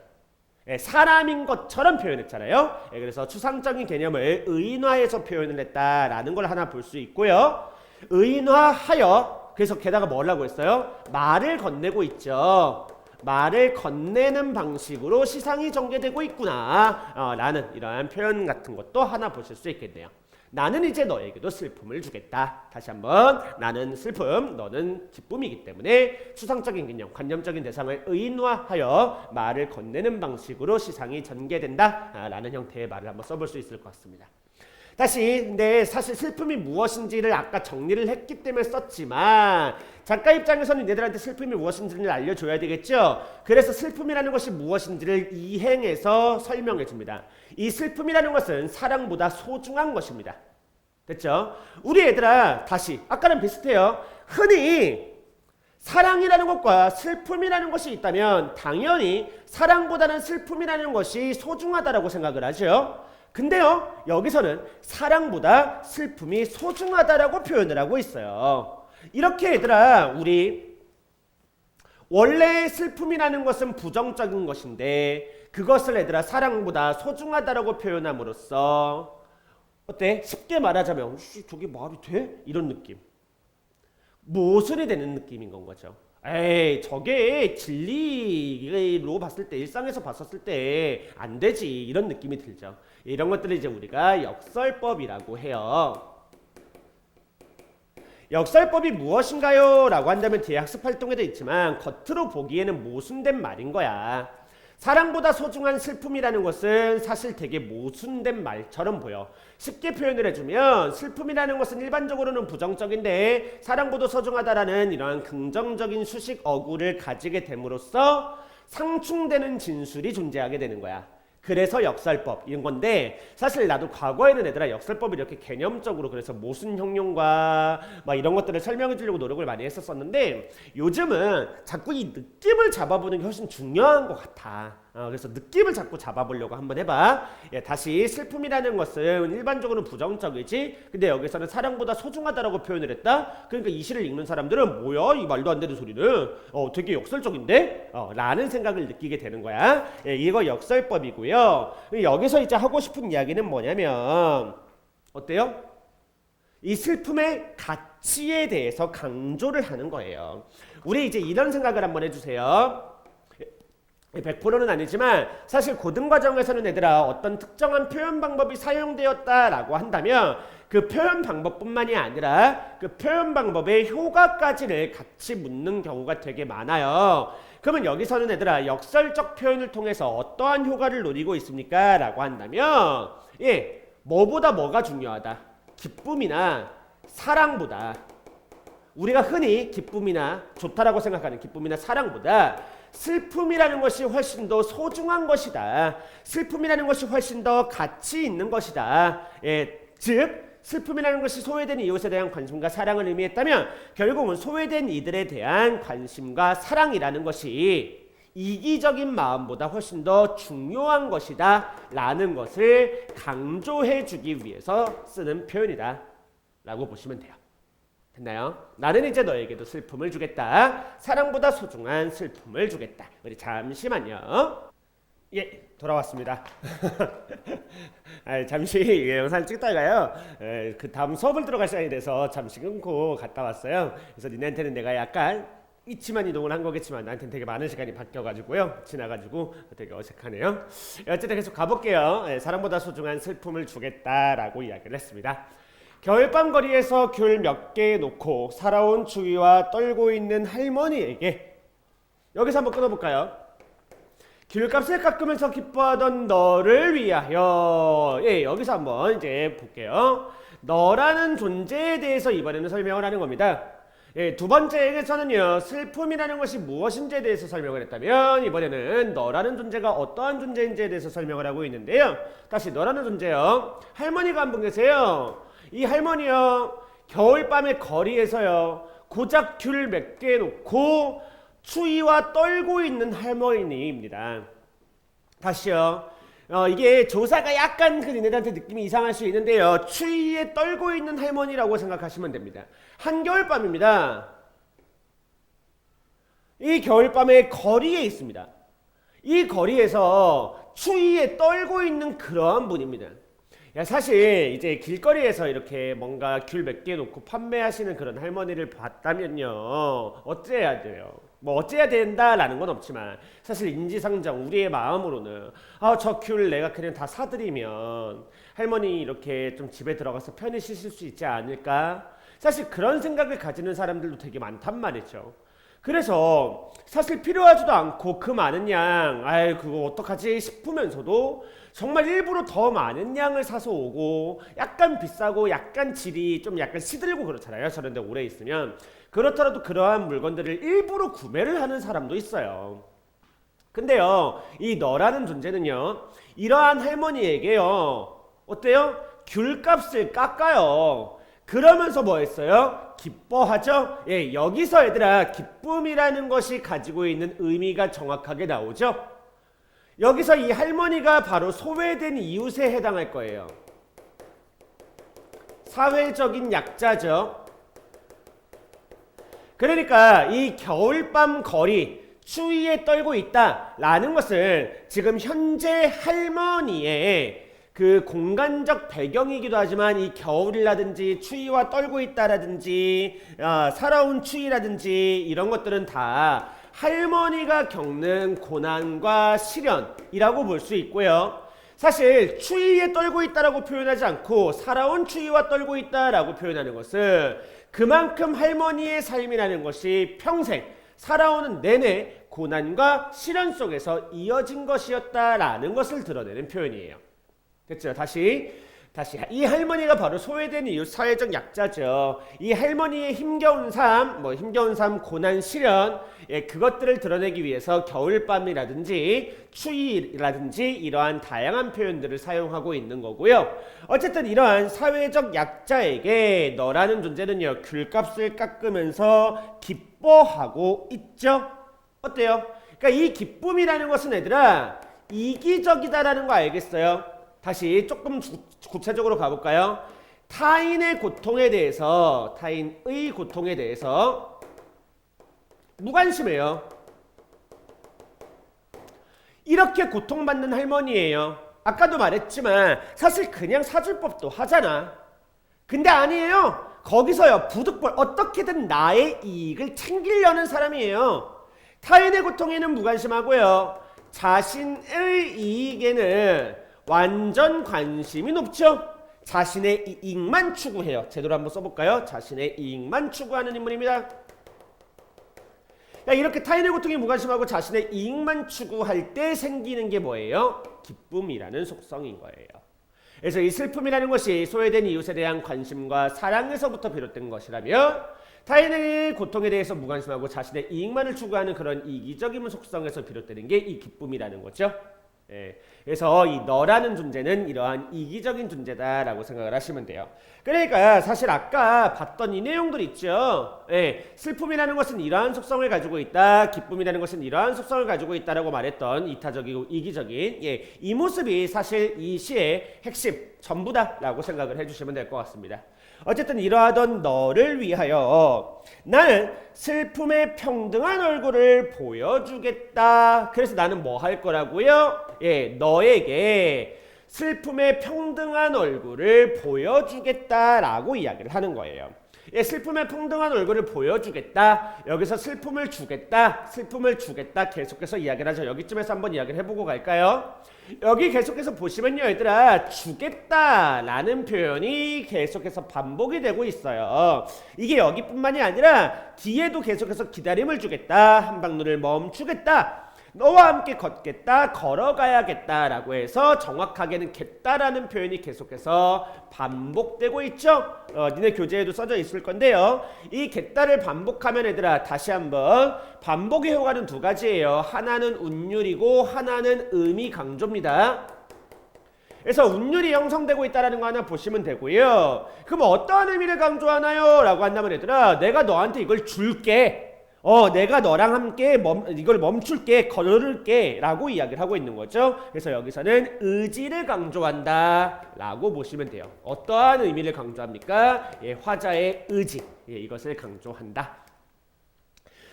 사람인 것처럼 표현했잖아요. 그래서 추상적인 개념을 의인화해서 표현을 했다라는 걸 하나 볼 수 있고요. 의인화하여 그래서 게다가 뭐라고 했어요? 말을 건네고 있죠. 말을 건네는 방식으로 시상이 전개되고 있구나 라는 이러한 표현 같은 것도 하나 보실 수 있겠네요. 나는 이제 너에게도 슬픔을 주겠다. 다시 한번 나는 슬픔, 너는 기쁨이기 때문에 추상적인 개념, 관념적인 대상을 의인화하여 말을 건네는 방식으로 시상이 전개된다 라는 형태의 말을 한번 써볼 수 있을 것 같습니다. 다시 근데 사실 슬픔이 무엇인지를 아까 정리를 했기 때문에 썼지만 작가 입장에서는 얘들한테 슬픔이 무엇인지를 알려줘야 되겠죠. 그래서 슬픔이라는 것이 무엇인지를 이행해서 설명해 줍니다. 이 슬픔이라는 것은 사랑보다 소중한 것입니다. 됐죠? 우리 얘들아 다시 아까랑 비슷해요. 흔히 사랑이라는 것과 슬픔이라는 것이 있다면 당연히 사랑보다는 슬픔이라는 것이 소중하다라고 생각을 하죠. 근데요 여기서는 사랑보다 슬픔이 소중하다라고 표현을 하고 있어요. 이렇게 얘들아 우리 원래 슬픔이라는 것은 부정적인 것인데 그것을 얘들아 사랑보다 소중하다라고 표현함으로써 어때? 쉽게 말하자면 저게 말이 돼? 이런 느낌, 모순이 되는 느낌인 건 거죠. 에이 저게 진리로 봤을 때 일상에서 봤었을 때 안 되지 이런 느낌이 들죠. 이런 것들을 이제 우리가 역설법이라고 해요. 역설법이 무엇인가요? 라고 한다면 뒤에 학습활동에도 있지만 겉으로 보기에는 모순된 말인 거야. 사랑보다 소중한 슬픔이라는 것은 사실 되게 모순된 말처럼 보여. 쉽게 표현을 해주면 슬픔이라는 것은 일반적으로는 부정적인데 사랑보다 소중하다라는 이러한 긍정적인 수식 어구를 가지게 됨으로써 상충되는 진술이 존재하게 되는 거야. 그래서 역설법 이런 건데 사실 나도 과거에는 얘들아 역설법을 이렇게 개념적으로 그래서 모순 형용과 막 이런 것들을 설명해 주려고 노력을 많이 했었었는데 요즘은 자꾸 이 느낌을 잡아보는 게 훨씬 중요한 것 같아. 그래서 느낌을 자꾸 잡아보려고 한번 해봐. 다시 슬픔이라는 것은 일반적으로 부정적이지 근데 여기서는 사랑보다 소중하다라고 표현을 했다. 그러니까 이 시를 읽는 사람들은 뭐야 이 말도 안 되는 소리는 되게 역설적인데? 라는 생각을 느끼게 되는 거야. 이거 역설법이고요. 여기서 이제 하고 싶은 이야기는 뭐냐면 어때요? 이 슬픔의 가치에 대해서 강조를 하는 거예요. 우리 이제 이런 생각을 한번 해주세요. 100%는 아니지만 사실 고등과정에서는 얘들아 어떤 특정한 표현 방법이 사용되었다라고 한다면 그 표현 방법뿐만이 아니라 그 표현 방법의 효과까지를 같이 묻는 경우가 되게 많아요. 그러면 여기서는 얘들아 역설적 표현을 통해서 어떠한 효과를 노리고 있습니까? 라고 한다면 뭐보다 뭐가 중요하다? 기쁨이나 사랑보다 우리가 흔히 기쁨이나 좋다라고 생각하는 기쁨이나 사랑보다 슬픔이라는 것이 훨씬 더 소중한 것이다. 슬픔이라는 것이 훨씬 더 가치 있는 것이다. 즉 슬픔이라는 것이 소외된 이웃에 대한 관심과 사랑을 의미했다면 결국은 소외된 이들에 대한 관심과 사랑이라는 것이 이기적인 마음보다 훨씬 더 중요한 것이다 라는 것을 강조해 주기 위해서 쓰는 표현이다 라고 보시면 돼요. 됐나요? 나는 이제 너에게도 슬픔을 주겠다. 사랑보다 소중한 슬픔을 주겠다. 우리 잠시만요. 돌아왔습니다. 잠시 영상 찍다가요. 그 다음 수업을 들어갈 시간이 돼서 잠시 끊고 갔다 왔어요. 그래서 니네한테는 내가 약간 이치만 이동을 한 거겠지만 나한테는 되게 많은 시간이 바뀌어가지고요. 지나가지고 되게 어색하네요. 어쨌든 계속 가볼게요. 사랑보다 소중한 슬픔을 주겠다라고 이야기를 했습니다. 겨울밤 거리에서 귤 몇 개 놓고 살아온 추위와 떨고 있는 할머니에게 여기서 한번 끊어볼까요? 귤값을 깎으면서 기뻐하던 너를 위하여 여기서 한번 이제 볼게요. 너라는 존재에 대해서 이번에는 설명을 하는 겁니다. 두 번째에서는요 슬픔이라는 것이 무엇인지에 대해서 설명을 했다면 이번에는 너라는 존재가 어떠한 존재인지에 대해서 설명을 하고 있는데요. 다시 너라는 존재요. 할머니가 한 분 계세요. 이 할머니요 겨울밤의 거리에서요 고작 귤 몇 개 놓고 추위와 떨고 있는 할머니입니다. 다시요. 이게 조사가 약간 그 니네들한테 느낌이 이상할 수 있는데요. 추위에 떨고 있는 할머니라고 생각하시면 됩니다. 한겨울밤입니다. 이 겨울밤의 거리에 있습니다. 이 거리에서 추위에 떨고 있는 그러한 분입니다. 사실 이제 길거리에서 이렇게 뭔가 귤 몇 개 놓고 판매하시는 그런 할머니를 봤다면요 어째야 돼요? 뭐 어째야 된다라는 건 없지만 사실 인지상정 우리의 마음으로는 저 귤 내가 그냥 다 사드리면 할머니 이렇게 좀 집에 들어가서 편히 쉬실 수 있지 않을까? 사실 그런 생각을 가지는 사람들도 되게 많단 말이죠. 그래서 사실 필요하지도 않고 그 많은 양 그거 어떡하지 싶으면서도 정말 일부러 더 많은 양을 사서 오고 약간 비싸고 약간 질이 좀 약간 시들고 그렇잖아요. 저런 데 오래 있으면. 그렇더라도 그러한 물건들을 일부러 구매를 하는 사람도 있어요. 근데요 이 너라는 존재는요 이러한 할머니에게요 어때요? 귤값을 깎아요. 그러면서 뭐 했어요? 기뻐하죠? 여기서 얘들아 기쁨이라는 것이 가지고 있는 의미가 정확하게 나오죠? 여기서 이 할머니가 바로 소외된 이웃에 해당할 거예요. 사회적인 약자죠. 그러니까 이 겨울밤 거리 추위에 떨고 있다라는 것은 지금 현재 할머니의 그 공간적 배경이기도 하지만 이 겨울이라든지 추위와 떨고 있다라든지 살아온 추위라든지 이런 것들은 다 할머니가 겪는 고난과 시련이라고 볼 수 있고요. 사실 추위에 떨고 있다라고 표현하지 않고 살아온 추위와 떨고 있다라고 표현하는 것은 그만큼 할머니의 삶이라는 것이 평생 살아오는 내내 고난과 시련 속에서 이어진 것이었다라는 것을 드러내는 표현이에요. 됐죠? 다시 이 할머니가 바로 소외된 이웃 사회적 약자죠. 이 할머니의 힘겨운 삶, 고난, 시련, 그것들을 드러내기 위해서 겨울밤이라든지 추위라든지 이러한 다양한 표현들을 사용하고 있는 거고요. 어쨌든 이러한 사회적 약자에게 너라는 존재는요, 귤값을 깎으면서 기뻐하고 있죠. 어때요? 그러니까 이 기쁨이라는 것은 얘들아 이기적이다라는 거 알겠어요? 다시 조금 구체적으로 가볼까요? 타인의 고통에 대해서 무관심해요. 이렇게 고통받는 할머니예요. 아까도 말했지만 사실 그냥 사줄 법도 하잖아. 근데 아니에요. 거기서요, 부득불 어떻게든 나의 이익을 챙기려는 사람이에요. 타인의 고통에는 무관심하고요, 자신의 이익에는 완전 관심이 높죠. 자신의 이익만 추구해요. 제대로 한번 써볼까요? 자신의 이익만 추구하는 인물입니다. 이렇게 타인의 고통에 무관심하고 자신의 이익만 추구할 때 생기는 게 뭐예요? 기쁨이라는 속성인 거예요. 그래서 이 슬픔이라는 것이 소외된 이웃에 대한 관심과 사랑에서부터 비롯된 것이라면, 타인의 고통에 대해서 무관심하고 자신의 이익만을 추구하는 그런 이기적인 속성에서 비롯되는 게 이 기쁨이라는 거죠. 그래서 이 너라는 존재는 이러한 이기적인 존재다라고 생각을 하시면 돼요. 그러니까 사실 아까 봤던 이 내용들 있죠. 슬픔이라는 것은 이러한 속성을 가지고 있다, 기쁨이라는 것은 이러한 속성을 가지고 있다라고 말했던 이타적이고 이기적인 이 모습이 사실 이 시의 핵심 전부다라고 생각을 해주시면 될 것 같습니다. 어쨌든 이러하던 너를 위하여 나는 슬픔의 평등한 얼굴을 보여주겠다. 그래서 나는 뭐 할 거라고요? 너에게 슬픔의 평등한 얼굴을 보여주겠다라고 이야기를 하는 거예요. 슬픔의 평등한 얼굴을 보여주겠다. 여기서 슬픔을 주겠다 계속해서 이야기를 하죠. 여기쯤에서 한번 이야기를 해보고 갈까요? 여기 계속해서 보시면요, 얘들아, 주겠다라는 표현이 계속해서 반복이 되고 있어요. 이게 여기뿐만이 아니라 뒤에도 계속해서 기다림을 주겠다, 한방눈을 멈추겠다, 너와 함께 걷겠다, 걸어가야겠다라고 해서 정확하게는 겠다라는 표현이 계속해서 반복되고 있죠. 니네 교재에도 써져 있을 건데요. 이 겠다를 반복하면 얘들아, 다시 한번 반복의 효과는 두 가지예요. 하나는 운율이고 하나는 의미 강조입니다. 그래서 운율이 형성되고 있다는 거 하나 보시면 되고요. 그럼 어떠한 의미를 강조하나요? 라고 한다면 얘들아, 내가 너한테 이걸 줄게, 내가 너랑 함께 이걸 멈출게, 걸을게 라고 이야기를 하고 있는 거죠. 그래서 여기서는 의지를 강조한다 라고 보시면 돼요. 어떠한 의미를 강조합니까? 화자의 의지, 이것을 강조한다.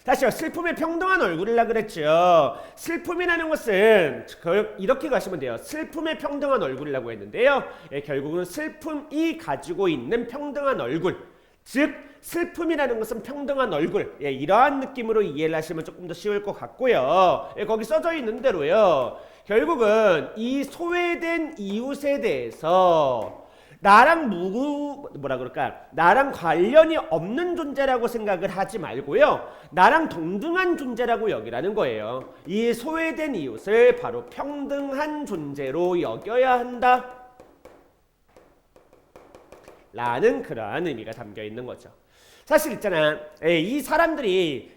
다시요, 슬픔의 평등한 얼굴이라 그랬죠. 슬픔이라는 것은 이렇게 가시면 돼요. 슬픔의 평등한 얼굴이라고 했는데요, 결국은 슬픔이 가지고 있는 평등한 얼굴, 즉 슬픔이라는 것은 평등한 얼굴, 이러한 느낌으로 이해를 하시면 조금 더 쉬울 것 같고요. 거기 써져 있는 대로요, 결국은 이 소외된 이웃에 대해서 나랑 나랑 관련이 없는 존재라고 생각을 하지 말고요, 나랑 동등한 존재라고 여기라는 거예요. 이 소외된 이웃을 바로 평등한 존재로 여겨야 한다 라는 그러한 의미가 담겨 있는 거죠. 사실 있잖아, 이 사람들이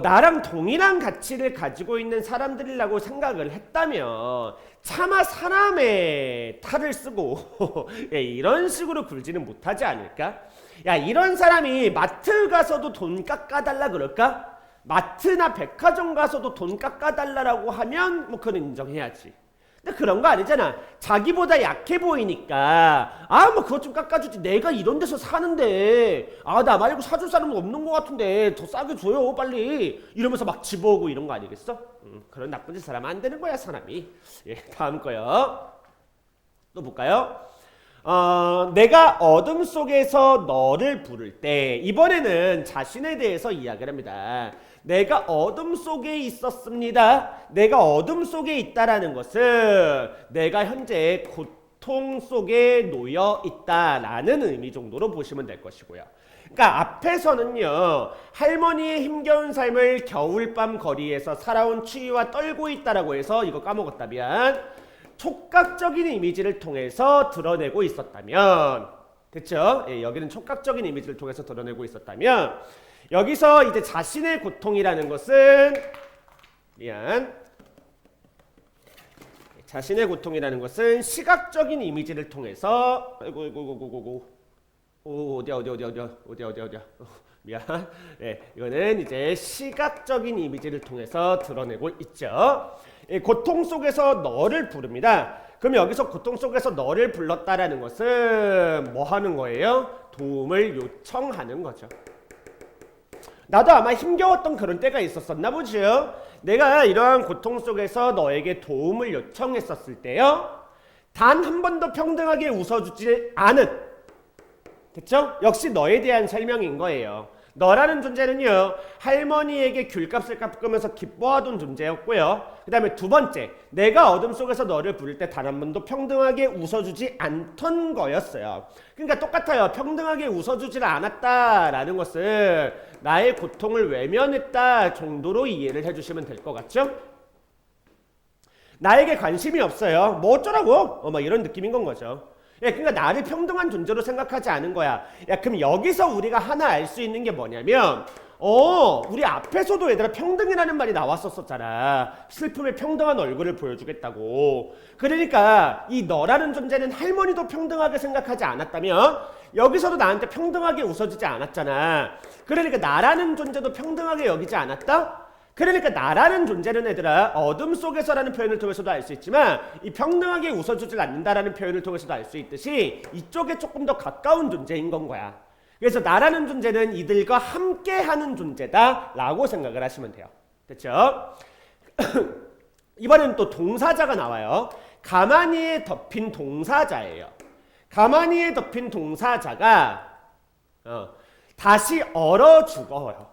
나랑 동일한 가치를 가지고 있는 사람들이라고 생각을 했다면 차마 사람의 탈을 쓰고 이런 식으로 굴지는 못하지 않을까? 야, 이런 사람이 마트 가서도 돈 깎아달라 그럴까? 마트나 백화점 가서도 돈 깎아달라고 하면 뭐 그건 인정해야지. 근데 그런 거 아니잖아. 자기보다 약해 보이니까 뭐 그것 좀 깎아주지, 내가 이런 데서 사는데 나 말고 사줄 사람은 없는 것 같은데 더 싸게 줘요 빨리, 이러면서 막 집어오고 이런 거 아니겠어? 그런 나쁜 짓 사람 안 되는 거야 사람이. 다음 거요. 또 볼까요? 내가 어둠 속에서 너를 부를 때, 이번에는 자신에 대해서 이야기를 합니다. 내가 어둠 속에 있었습니다. 내가 어둠 속에 있다라는 것은 내가 현재 고통 속에 놓여 있다라는 의미 정도로 보시면 될 것이고요. 그러니까 앞에서는요, 할머니의 힘겨운 삶을 겨울밤 거리에서 살아온 추위와 떨고 있다라고 해서 이거 까먹었다 미안. 촉각적인 이미지를 통해서 드러내고 있었다면, 됐죠? 예, 여기는 촉각적인 이미지를 통해서 드러내고 있었다면, 여기서 이제 자신의 고통이라는 것은 자신의 고통이라는 것은 시각적인 이미지를 통해서 어디야. 미안. 네, 이거는 이제 시각적인 이미지를 통해서 드러내고 있죠. 고통 속에서 너를 부릅니다. 그럼 여기서 고통 속에서 너를 불렀다라는 것은 뭐 하는 거예요? 도움을 요청하는 거죠. 나도 아마 힘겨웠던 그런 때가 있었었나 보죠. 내가 이러한 고통 속에서 너에게 도움을 요청했었을 때요, 단 한 번도 평등하게 웃어주지 않은, 됐죠? 역시 너에 대한 설명인 거예요. 너라는 존재는요, 할머니에게 귤값을 깎으면서 기뻐하던 존재였고요. 그 다음에 두 번째, 내가 어둠 속에서 너를 부를 때 단 한 번도 평등하게 웃어주지 않던 거였어요. 그러니까 똑같아요. 평등하게 웃어주질 않았다라는 것은 나의 고통을 외면했다 정도로 이해를 해주시면 될 것 같죠? 나에게 관심이 없어요. 뭐 어쩌라고? 막 이런 느낌인 건 거죠. 예, 그러니까 나를 평등한 존재로 생각하지 않은 거야. 야, 그럼 여기서 우리가 하나 알 수 있는 게 뭐냐면, 우리 앞에서도 얘들아 평등이라는 말이 나왔었잖아. 슬픔의 평등한 얼굴을 보여주겠다고. 그러니까 이 너라는 존재는 할머니도 평등하게 생각하지 않았다면 여기서도 나한테 평등하게 웃어주지 않았잖아. 그러니까 나라는 존재도 평등하게 여기지 않았다? 그러니까 나라는 존재는 얘들아 어둠 속에서라는 표현을 통해서도 알 수 있지만 이 평등하게 웃어주질 않는다라는 표현을 통해서도 알 수 있듯이 이쪽에 조금 더 가까운 존재인 건 거야. 그래서 나라는 존재는 이들과 함께하는 존재다 라고 생각을 하시면 돼요. 됐죠? 이번에는 또 동사자가 나와요. 가만히에 덮인 동사자예요. 가만히에 덮인 동사자가 다시 얼어 죽어요.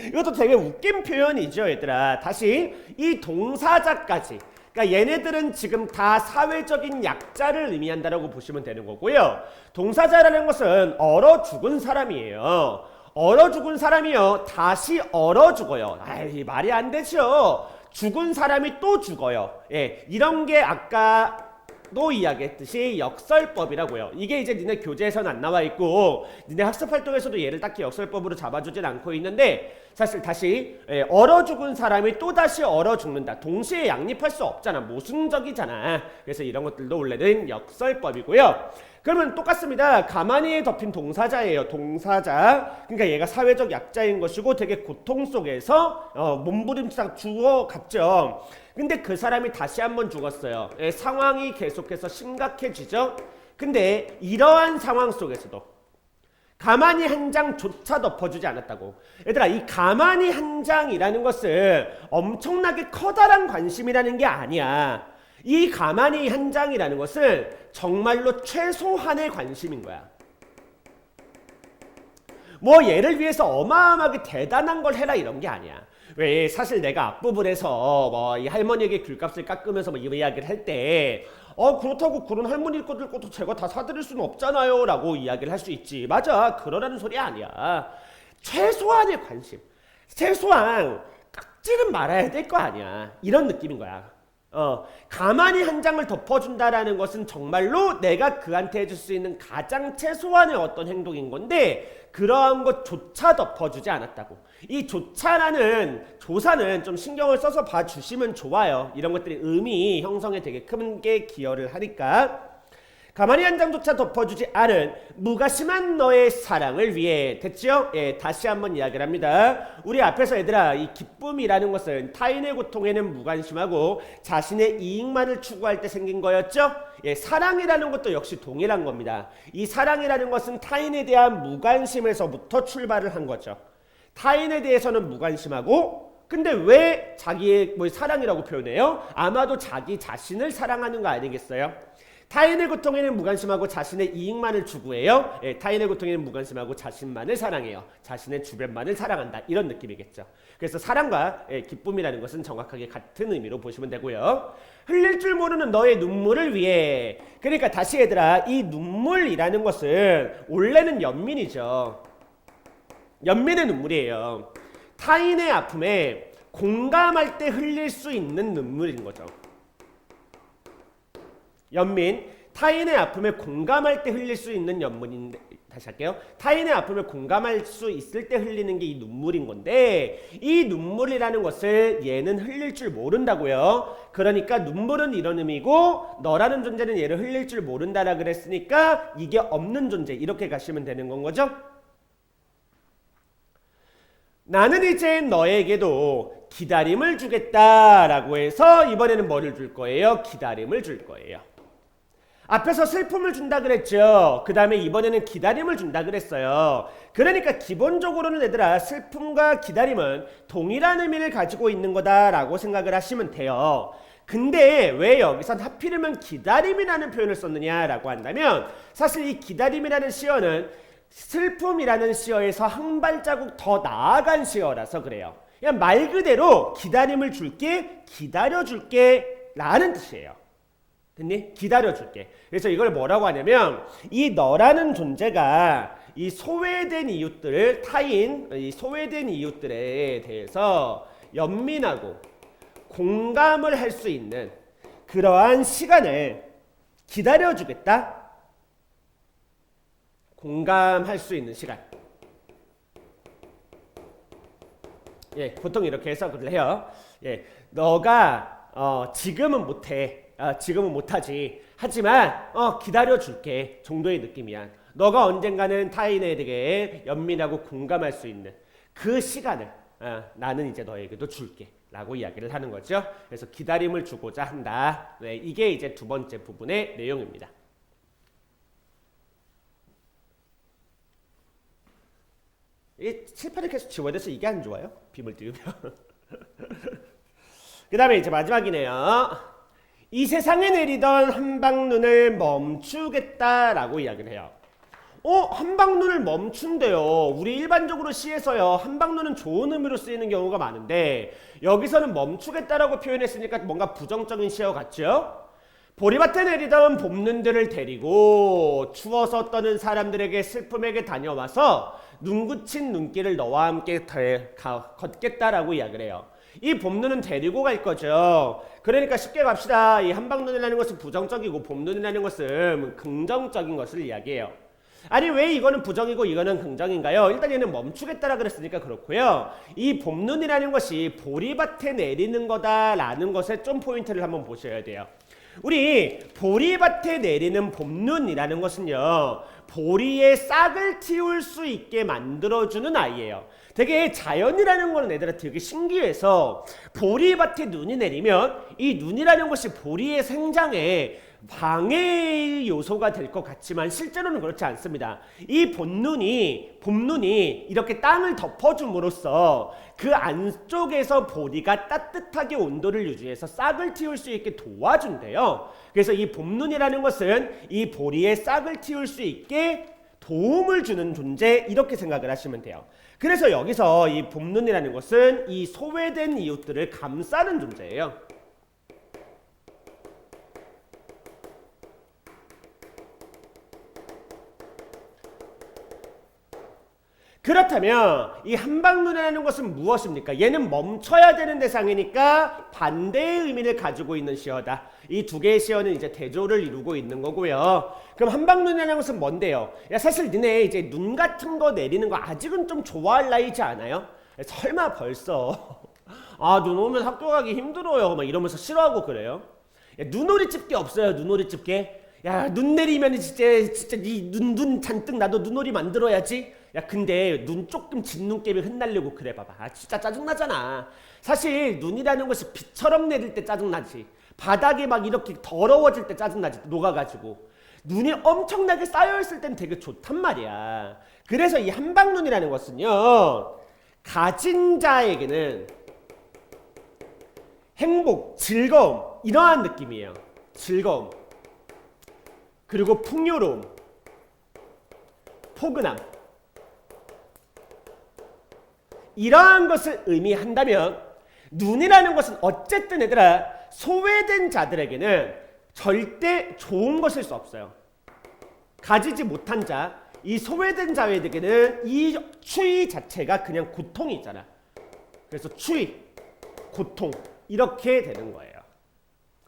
이것도 되게 웃긴 표현이죠, 얘들아. 다시 이 동사자까지, 그러니까 얘네들은 지금 다 사회적인 약자를 의미한다라고 보시면 되는 거고요. 동사자라는 것은 얼어 죽은 사람이에요. 얼어 죽은 사람이요, 다시 얼어 죽어요. 아이, 말이 안 되죠. 죽은 사람이 또 죽어요. 예, 이런 게 아까 또 이야기했듯이 역설법이라고요. 이게 이제 니네 교재에서는 안 나와 있고 니네 학습활동에서도 얘를 딱히 역설법으로 잡아주진 않고 있는데, 사실 다시 얼어 죽은 사람이 또다시 얼어 죽는다. 동시에 양립할 수 없잖아. 모순적이잖아. 그래서 이런 것들도 원래는 역설법이고요. 그러면 똑같습니다. 가만히에 덮인 동사자예요. 동사자. 그러니까 얘가 사회적 약자인 것이고 되게 고통 속에서 몸부림치다가 죽어갔죠. 근데 그 사람이 다시 한번 죽었어요. 상황이 계속해서 심각해지죠. 근데 이러한 상황 속에서도 가만히 한 장조차 덮어주지 않았다고. 얘들아, 이 가만히 한 장이라는 것은 엄청나게 커다란 관심이라는 게 아니야. 이 가만히 한 장이라는 것은 정말로 최소한의 관심인 거야. 뭐 얘를 위해서 어마어마하게 대단한 걸 해라 이런 게 아니야. 왜 사실 내가 앞부분에서 뭐 이 할머니에게 귤값을 깎으면서 뭐 이 이야기를 할 때 그렇다고 그런 할머니 것도 제가 다 사드릴 수는 없잖아요 라고 이야기를 할 수 있지. 맞아, 그러라는 소리 아니야. 최소한의 관심, 최소한 깎지는 말아야 될 거 아니야, 이런 느낌인 거야. 가만히 한 장을 덮어준다라는 것은 정말로 내가 그한테 해줄 수 있는 가장 최소한의 어떤 행동인 건데, 그러한 것조차 덮어주지 않았다고. 이 조차라는 조사는 좀 신경을 써서 봐주시면 좋아요. 이런 것들이 의미 형성에 되게 큰 게 기여를 하니까. 가만히 한 장조차 덮어주지 않은 무가심한 너의 사랑을 위해. 됐죠? 예, 다시 한번 이야기를 합니다. 우리 앞에서 얘들아, 이 기쁨이라는 것은 타인의 고통에는 무관심하고 자신의 이익만을 추구할 때 생긴 거였죠? 예, 사랑이라는 것도 역시 동일한 겁니다. 이 사랑이라는 것은 타인에 대한 무관심에서부터 출발을 한 거죠. 타인에 대해서는 무관심하고, 근데 왜 자기의 사랑이라고 표현해요? 아마도 자기 자신을 사랑하는 거 아니겠어요? 타인의 고통에는 무관심하고 자신의 이익만을 추구해요. 예, 타인의 고통에는 무관심하고 자신만을 사랑해요. 자신의 주변만을 사랑한다. 이런 느낌이겠죠. 그래서 사랑과 기쁨이라는 것은 정확하게 같은 의미로 보시면 되고요. 흘릴 줄 모르는 너의 눈물을 위해. 그러니까 다시 얘들아, 이 눈물이라는 것은 원래는 연민이죠. 연민의 눈물이에요. 타인의 아픔에 공감할 때 흘릴 수 있는 눈물인 거죠. 연민, 타인의 아픔에 공감할 때 흘릴 수 있는 연문인데, 다시 할게요. 타인의 아픔을 공감할 수 있을 때 흘리는 게 이 눈물인 건데, 이 눈물이라는 것을 얘는 흘릴 줄 모른다고요. 그러니까 눈물은 이런 의미고 너라는 존재는 얘를 흘릴 줄 모른다라 그랬으니까 이게 없는 존재, 이렇게 가시면 되는 건 거죠. 나는 이제 너에게도 기다림을 주겠다라고 해서 이번에는 뭐를 줄 거예요? 기다림을 줄 거예요. 앞에서 슬픔을 준다 그랬죠. 그 다음에 이번에는 기다림을 준다 그랬어요. 그러니까 기본적으로는 얘들아, 슬픔과 기다림은 동일한 의미를 가지고 있는 거다라고 생각을 하시면 돼요. 근데 왜 여기선 하필이면 기다림이라는 표현을 썼느냐라고 한다면, 사실 이 기다림이라는 시어는 슬픔이라는 시어에서 한 발자국 더 나아간 시어라서 그래요. 그냥 말 그대로 기다림을 줄게, 기다려줄게 라는 뜻이에요. 됐니? 기다려줄게. 그래서 이걸 뭐라고 하냐면, 이 너라는 존재가 이 소외된 이웃들, 타인, 이 소외된 이웃들에 대해서 연민하고 공감을 할 수 있는 그러한 시간을 기다려주겠다. 공감할 수 있는 시간. 예, 보통 이렇게 해석을 해요. 예, 너가 지금은 못해. 지금은 못하지. 하지만 기다려줄게 정도의 느낌이야. 너가 언젠가는 타인에게 연민하고 공감할 수 있는 그 시간을 나는 이제 너에게도 줄게 라고 이야기를 하는 거죠. 그래서 기다림을 주고자 한다. 네, 이게 이제 두 번째 부분의 내용입니다. 이 칠판을 계속 지워야 돼서 이게 안 좋아요. 빔을 띄우면. 그 다음에 이제 마지막이네요. 이 세상에 내리던 한방눈을 멈추겠다라고 이야기를 해요. 한방눈을 멈춘대요. 우리 일반적으로 시에서요, 한방눈은 좋은 의미로 쓰이는 경우가 많은데 여기서는 멈추겠다라고 표현했으니까 뭔가 부정적인 시어 같죠? 보리밭에 내리던 봄눈들을 데리고 추워서 떠는 사람들에게 슬픔에게 다녀와서 눈구친 눈길을 너와 함께 걷겠다라고 이야기를 해요. 이 봄눈은 데리고 갈 거죠. 그러니까 쉽게 갑시다. 이 한방눈이라는 것은 부정적이고 봄눈이라는 것은 긍정적인 것을 이야기해요. 아니 왜 이거는 부정이고 이거는 긍정인가요? 일단 얘는 멈추겠다라 그랬으니까 그렇고요. 이 봄눈이라는 것이 보리밭에 내리는 거다라는 것에 좀 포인트를 한번 보셔야 돼요. 우리 보리밭에 내리는 봄눈이라는 것은요, 보리의 싹을 틔울 수 있게 만들어주는 아이예요. 되게 자연이라는 거는 애들한테 되게 신기해서, 보리밭에 눈이 내리면 이 눈이라는 것이 보리의 생장에 방해 요소가 될 것 같지만 실제로는 그렇지 않습니다. 이 봄눈이 이렇게 땅을 덮어줌으로써 그 안쪽에서 보리가 따뜻하게 온도를 유지해서 싹을 틔울 수 있게 도와준대요. 그래서 이 봄눈이라는 것은 이 보리의 싹을 틔울 수 있게 도움을 주는 존재, 이렇게 생각을 하시면 돼요. 그래서 여기서 이 봄눈이라는 것은 이 소외된 이웃들을 감싸는 존재예요. 그렇다면 이 한방눈이라는 것은 무엇입니까? 얘는 멈춰야 되는 대상이니까 반대의 의미를 가지고 있는 시어다. 이 두 개의 시어는 이제 대조를 이루고 있는 거고요. 그럼 한방눈이라는 것은 뭔데요? 야, 사실 너네 이제 눈 같은 거 내리는 거 아직은 좀 좋아할 나이지 않아요? 설마 벌써 눈 오면 학교 가기 힘들어요 막 이러면서 싫어하고 그래요? 야, 눈오리 집게 없어요? 눈오리 집게? 야, 눈 내리면 진짜 니 눈 잔뜩 나도 눈오리 만들어야지. 야, 근데 눈 조금 진눈깨비 흩날리고 그래 봐봐. 진짜 짜증나잖아. 사실 눈이라는 것이 비처럼 내릴 때 짜증나지. 바닥에 막 이렇게 더러워질 때 짜증나지. 녹아가지고. 눈이 엄청나게 쌓여있을 땐 되게 좋단 말이야. 그래서 이 한방눈이라는 것은요, 가진 자에게는 행복, 즐거움, 이러한 느낌이에요. 즐거움, 그리고 풍요로움, 포근함, 이러한 것을 의미한다면, 눈이라는 것은 어쨌든 얘들아 소외된 자들에게는 절대 좋은 것일 수 없어요. 가지지 못한 자, 이 소외된 자에게는 이 추위 자체가 그냥 고통이 있잖아. 그래서 추위, 고통 이렇게 되는 거예요.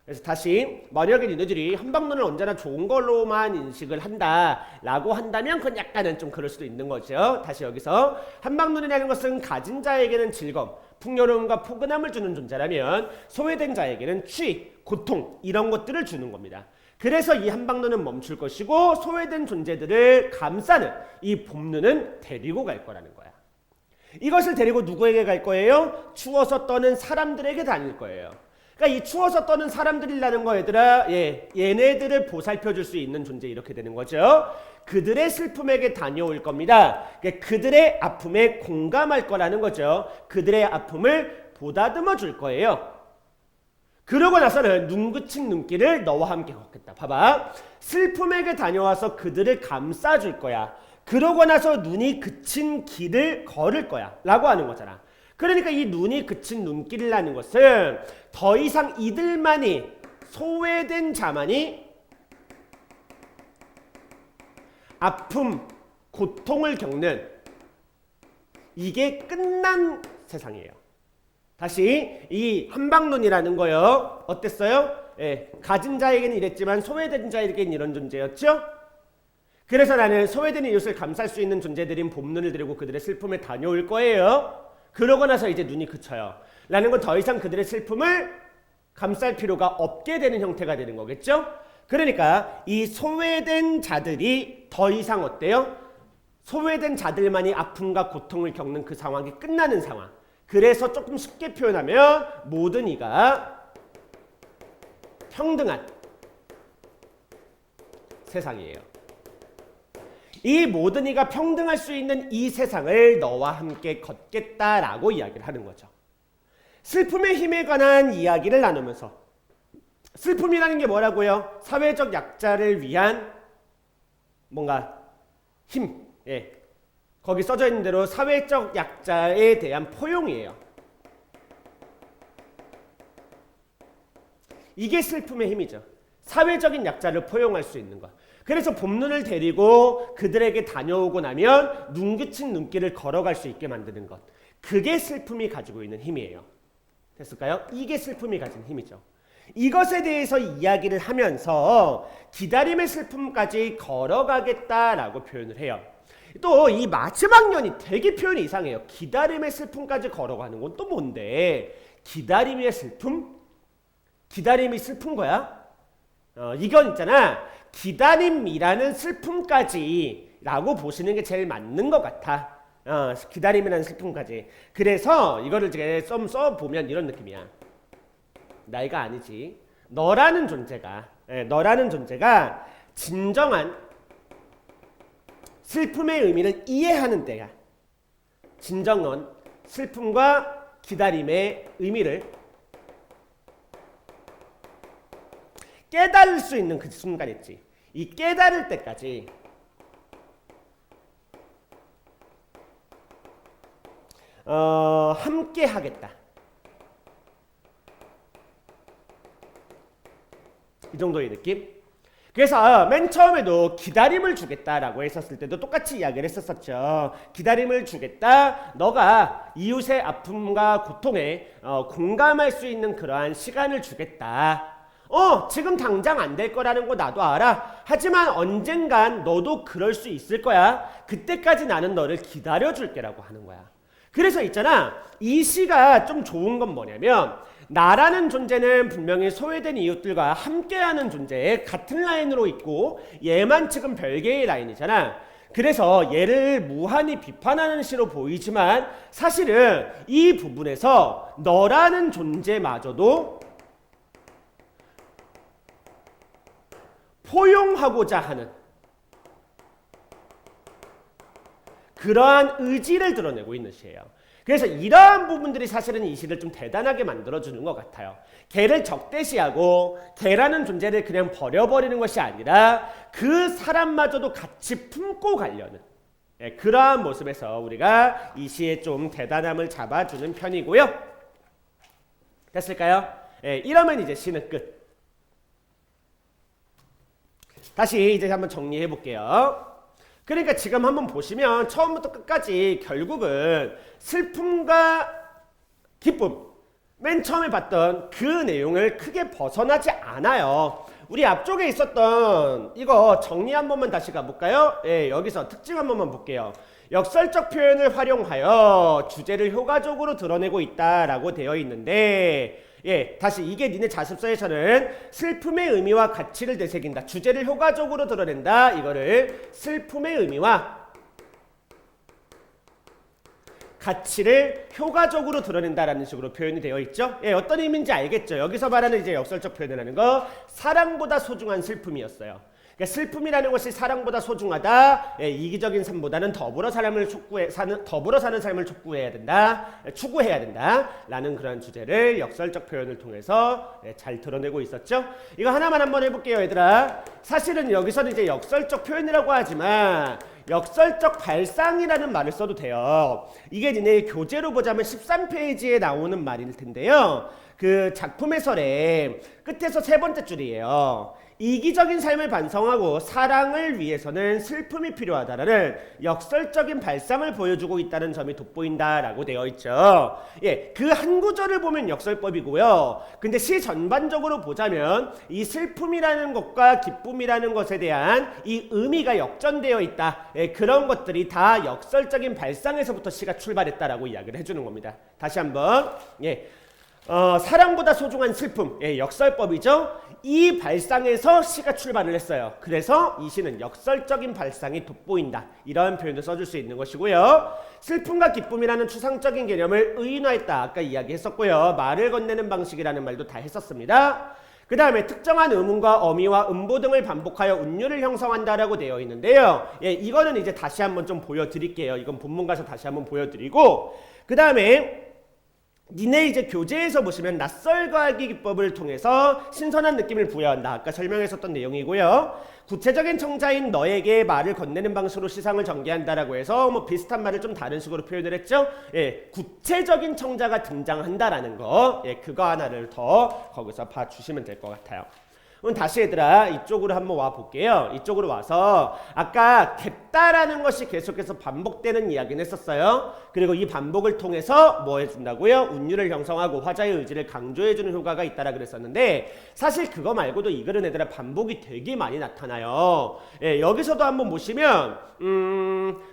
그래서 다시 만약에 니네들이 한방눈을 언제나 좋은 걸로만 인식을 한다라고 한다면 그건 약간은 좀 그럴 수도 있는 거죠. 다시 여기서 한방눈이라는 것은 가진 자에게는 즐거움, 풍요로움과 포근함을 주는 존재라면 소외된 자에게는 추위, 고통 이런 것들을 주는 겁니다. 그래서 이 한방눈은 멈출 것이고 소외된 존재들을 감싸는 이 봄눈은 데리고 갈 거라는 거야. 이것을 데리고 누구에게 갈 거예요? 추워서 떠는 사람들에게 다닐 거예요. 그러니까 이 추워서 떠는 사람들이라는 거 얘들아, 얘네들을 보살펴 줄 수 있는 존재 이렇게 되는 거죠. 그들의 슬픔에게 다녀올 겁니다. 그러니까 그들의 아픔에 공감할 거라는 거죠. 그들의 아픔을 보다듬어 줄 거예요. 그러고 나서는 눈 그친 눈길을 너와 함께 걷겠다. 봐봐. 슬픔에게 다녀와서 그들을 감싸줄 거야. 그러고 나서 눈이 그친 길을 걸을 거야. 라고 하는 거잖아. 그러니까 이 눈이 그친 눈길이라는 것은 더 이상 이들만이 소외된 자만이 아픔, 고통을 겪는 이게 끝난 세상이에요. 다시 이 한방눈이라는 거요. 어땠어요? 가진 자에게는 이랬지만 소외된 자에게는 이런 존재였죠. 그래서 나는 소외된 이웃을 감쌀 수 있는 존재들인 봄눈을 들고 그들의 슬픔에 다녀올 거예요. 그러고 나서 이제 눈이 그쳐요. 라는 건 더 이상 그들의 슬픔을 감쌀 필요가 없게 되는 형태가 되는 거겠죠. 그러니까 이 소외된 자들이 더 이상 어때요? 소외된 자들만이 아픔과 고통을 겪는 그 상황이 끝나는 상황. 그래서 조금 쉽게 표현하면 모든 이가 평등한 세상이에요. 이 모든 이가 평등할 수 있는 이 세상을 너와 함께 걷겠다라고 이야기를 하는 거죠. 슬픔의 힘에 관한 이야기를 나누면서 슬픔이라는 게 뭐라고요? 사회적 약자를 위한 뭔가 힘. 거기 써져 있는 대로 사회적 약자에 대한 포용이에요. 이게 슬픔의 힘이죠. 사회적인 약자를 포용할 수 있는 것. 그래서 봄눈을 데리고 그들에게 다녀오고 나면 눈 그친 눈길을 걸어갈 수 있게 만드는 것. 그게 슬픔이 가지고 있는 힘이에요. 됐을까요? 이게 슬픔이 가진 힘이죠. 이것에 대해서 이야기를 하면서 기다림의 슬픔까지 걸어가겠다라고 표현을 해요. 또 이 마지막 년이 되게 표현이 이상해요. 기다림의 슬픔까지 걸어가는 건 또 뭔데? 기다림의 슬픔? 기다림이 슬픈 거야? 이건 있잖아. 기다림이라는 슬픔까지 라고 보시는 게 제일 맞는 것 같아. 기다림이라는 슬픔까지. 그래서 이거를 이제 좀 써보면 이런 느낌이야. 나이가 아니지. 너라는 존재가 진정한 슬픔의 의미를 이해하는 때야. 진정한 슬픔과 기다림의 의미를 깨달을 수 있는 그 순간 있지. 이 깨달을 때까지 함께 하겠다. 이 정도의 느낌? 그래서 맨 처음에도 기다림을 주겠다라고 했었을 때도 똑같이 이야기를 했었죠. 기다림을 주겠다. 너가 이웃의 아픔과 고통에 공감할 수 있는 그러한 시간을 주겠다. 지금 당장 안 될 거라는 거 나도 알아. 하지만 언젠간 너도 그럴 수 있을 거야. 그때까지 나는 너를 기다려줄게라고 하는 거야. 그래서 있잖아. 이 시가 좀 좋은 건 뭐냐면 나라는 존재는 분명히 소외된 이웃들과 함께하는 존재에 같은 라인으로 있고 얘만 지금 별개의 라인이잖아. 그래서 얘를 무한히 비판하는 시로 보이지만 사실은 이 부분에서 너라는 존재마저도 포용하고자 하는 그러한 의지를 드러내고 있는 시예요. 그래서 이러한 부분들이 사실은 이 시를 좀 대단하게 만들어주는 것 같아요. 걔를 적대시하고 걔라는 존재를 그냥 버려버리는 것이 아니라 그 사람마저도 같이 품고 가려는 그러한 모습에서 우리가 이 시의 좀 대단함을 잡아주는 편이고요. 됐을까요? 이러면 이제 시는 끝. 다시 이제 한번 정리해 볼게요. 그러니까 지금 한번 보시면 처음부터 끝까지 결국은 슬픔과 기쁨, 맨 처음에 봤던 그 내용을 크게 벗어나지 않아요. 우리 앞쪽에 있었던 이거 정리 한 번만 다시 가볼까요? 예, 여기서 특징 한 번만 볼게요. 역설적 표현을 활용하여 주제를 효과적으로 드러내고 있다라고 되어 있는데, 예, 다시 이게 니네 자습서에서는 슬픔의 의미와 가치를 되새긴다. 주제를 효과적으로 드러낸다. 이거를 슬픔의 의미와 가치를 효과적으로 드러낸다라는 식으로 표현이 되어 있죠. 예, 어떤 의미인지 알겠죠. 여기서 말하는 이제 역설적 표현이라는 거 사랑보다 소중한 슬픔이었어요. 그러니까 슬픔이라는 것이 사랑보다 소중하다. 예, 이기적인 삶보다는 더불어 사는 삶을 촉구해야 된다. 추구해야 된다라는 그런 주제를 역설적 표현을 통해서 잘 드러내고 있었죠. 이거 하나만 한번 해볼게요, 얘들아. 사실은 여기서는 이제 역설적 표현이라고 하지만 역설적 발상이라는 말을 써도 돼요. 이게 니네 교재로 보자면 13페이지에 나오는 말일 텐데요. 그 작품 해설의 끝에서 세 번째 줄이에요. 이기적인 삶을 반성하고 사랑을 위해서는 슬픔이 필요하다라는 역설적인 발상을 보여주고 있다는 점이 돋보인다라고 되어 있죠. 예, 그 한 구절을 보면 역설법이고요. 근데 시 전반적으로 보자면 이 슬픔이라는 것과 기쁨이라는 것에 대한 이 의미가 역전되어 있다. 예, 그런 것들이 다 역설적인 발상에서부터 시가 출발했다라고 이야기를 해주는 겁니다. 다시 한번, 예. 사랑보다 소중한 슬픔, 예, 역설법이죠. 이 발상에서 시가 출발을 했어요. 그래서 이 시는 역설적인 발상이 돋보인다. 이런 표현을 써줄 수 있는 것이고요. 슬픔과 기쁨이라는 추상적인 개념을 의인화했다. 아까 이야기했었고요. 말을 건네는 방식이라는 말도 다 했었습니다. 그 다음에 특정한 의문과 어미와 음보 등을 반복하여 운율을 형성한다라고 되어 있는데요. 예, 이거는 이제 다시 한번 좀 보여드릴게요. 이건 본문 가서 다시 한번 보여드리고, 그 다음에 니네 이제 교재에서 보시면 낯설과학의 기법을 통해서 신선한 느낌을 부여한다. 아까 설명했었던 내용이고요. 구체적인 청자인 너에게 말을 건네는 방식으로 시상을 전개한다라고 해서 뭐 비슷한 말을 좀 다른 식으로 표현을 했죠. 예, 구체적인 청자가 등장한다라는 거, 예, 그거 하나를 더 거기서 봐주시면 될 것 같아요. 그럼 다시 얘들아 이쪽으로 한번 와 볼게요. 이쪽으로 와서 아까 겠다라는 것이 계속해서 반복되는 이야기는 했었어요. 그리고 이 반복을 통해서 뭐 해준다고요? 운율을 형성하고 화자의 의지를 강조해주는 효과가 있다라 그랬었는데, 사실 그거 말고도 이 글은 얘들아 반복이 되게 많이 나타나요. 예, 여기서도 한번 보시면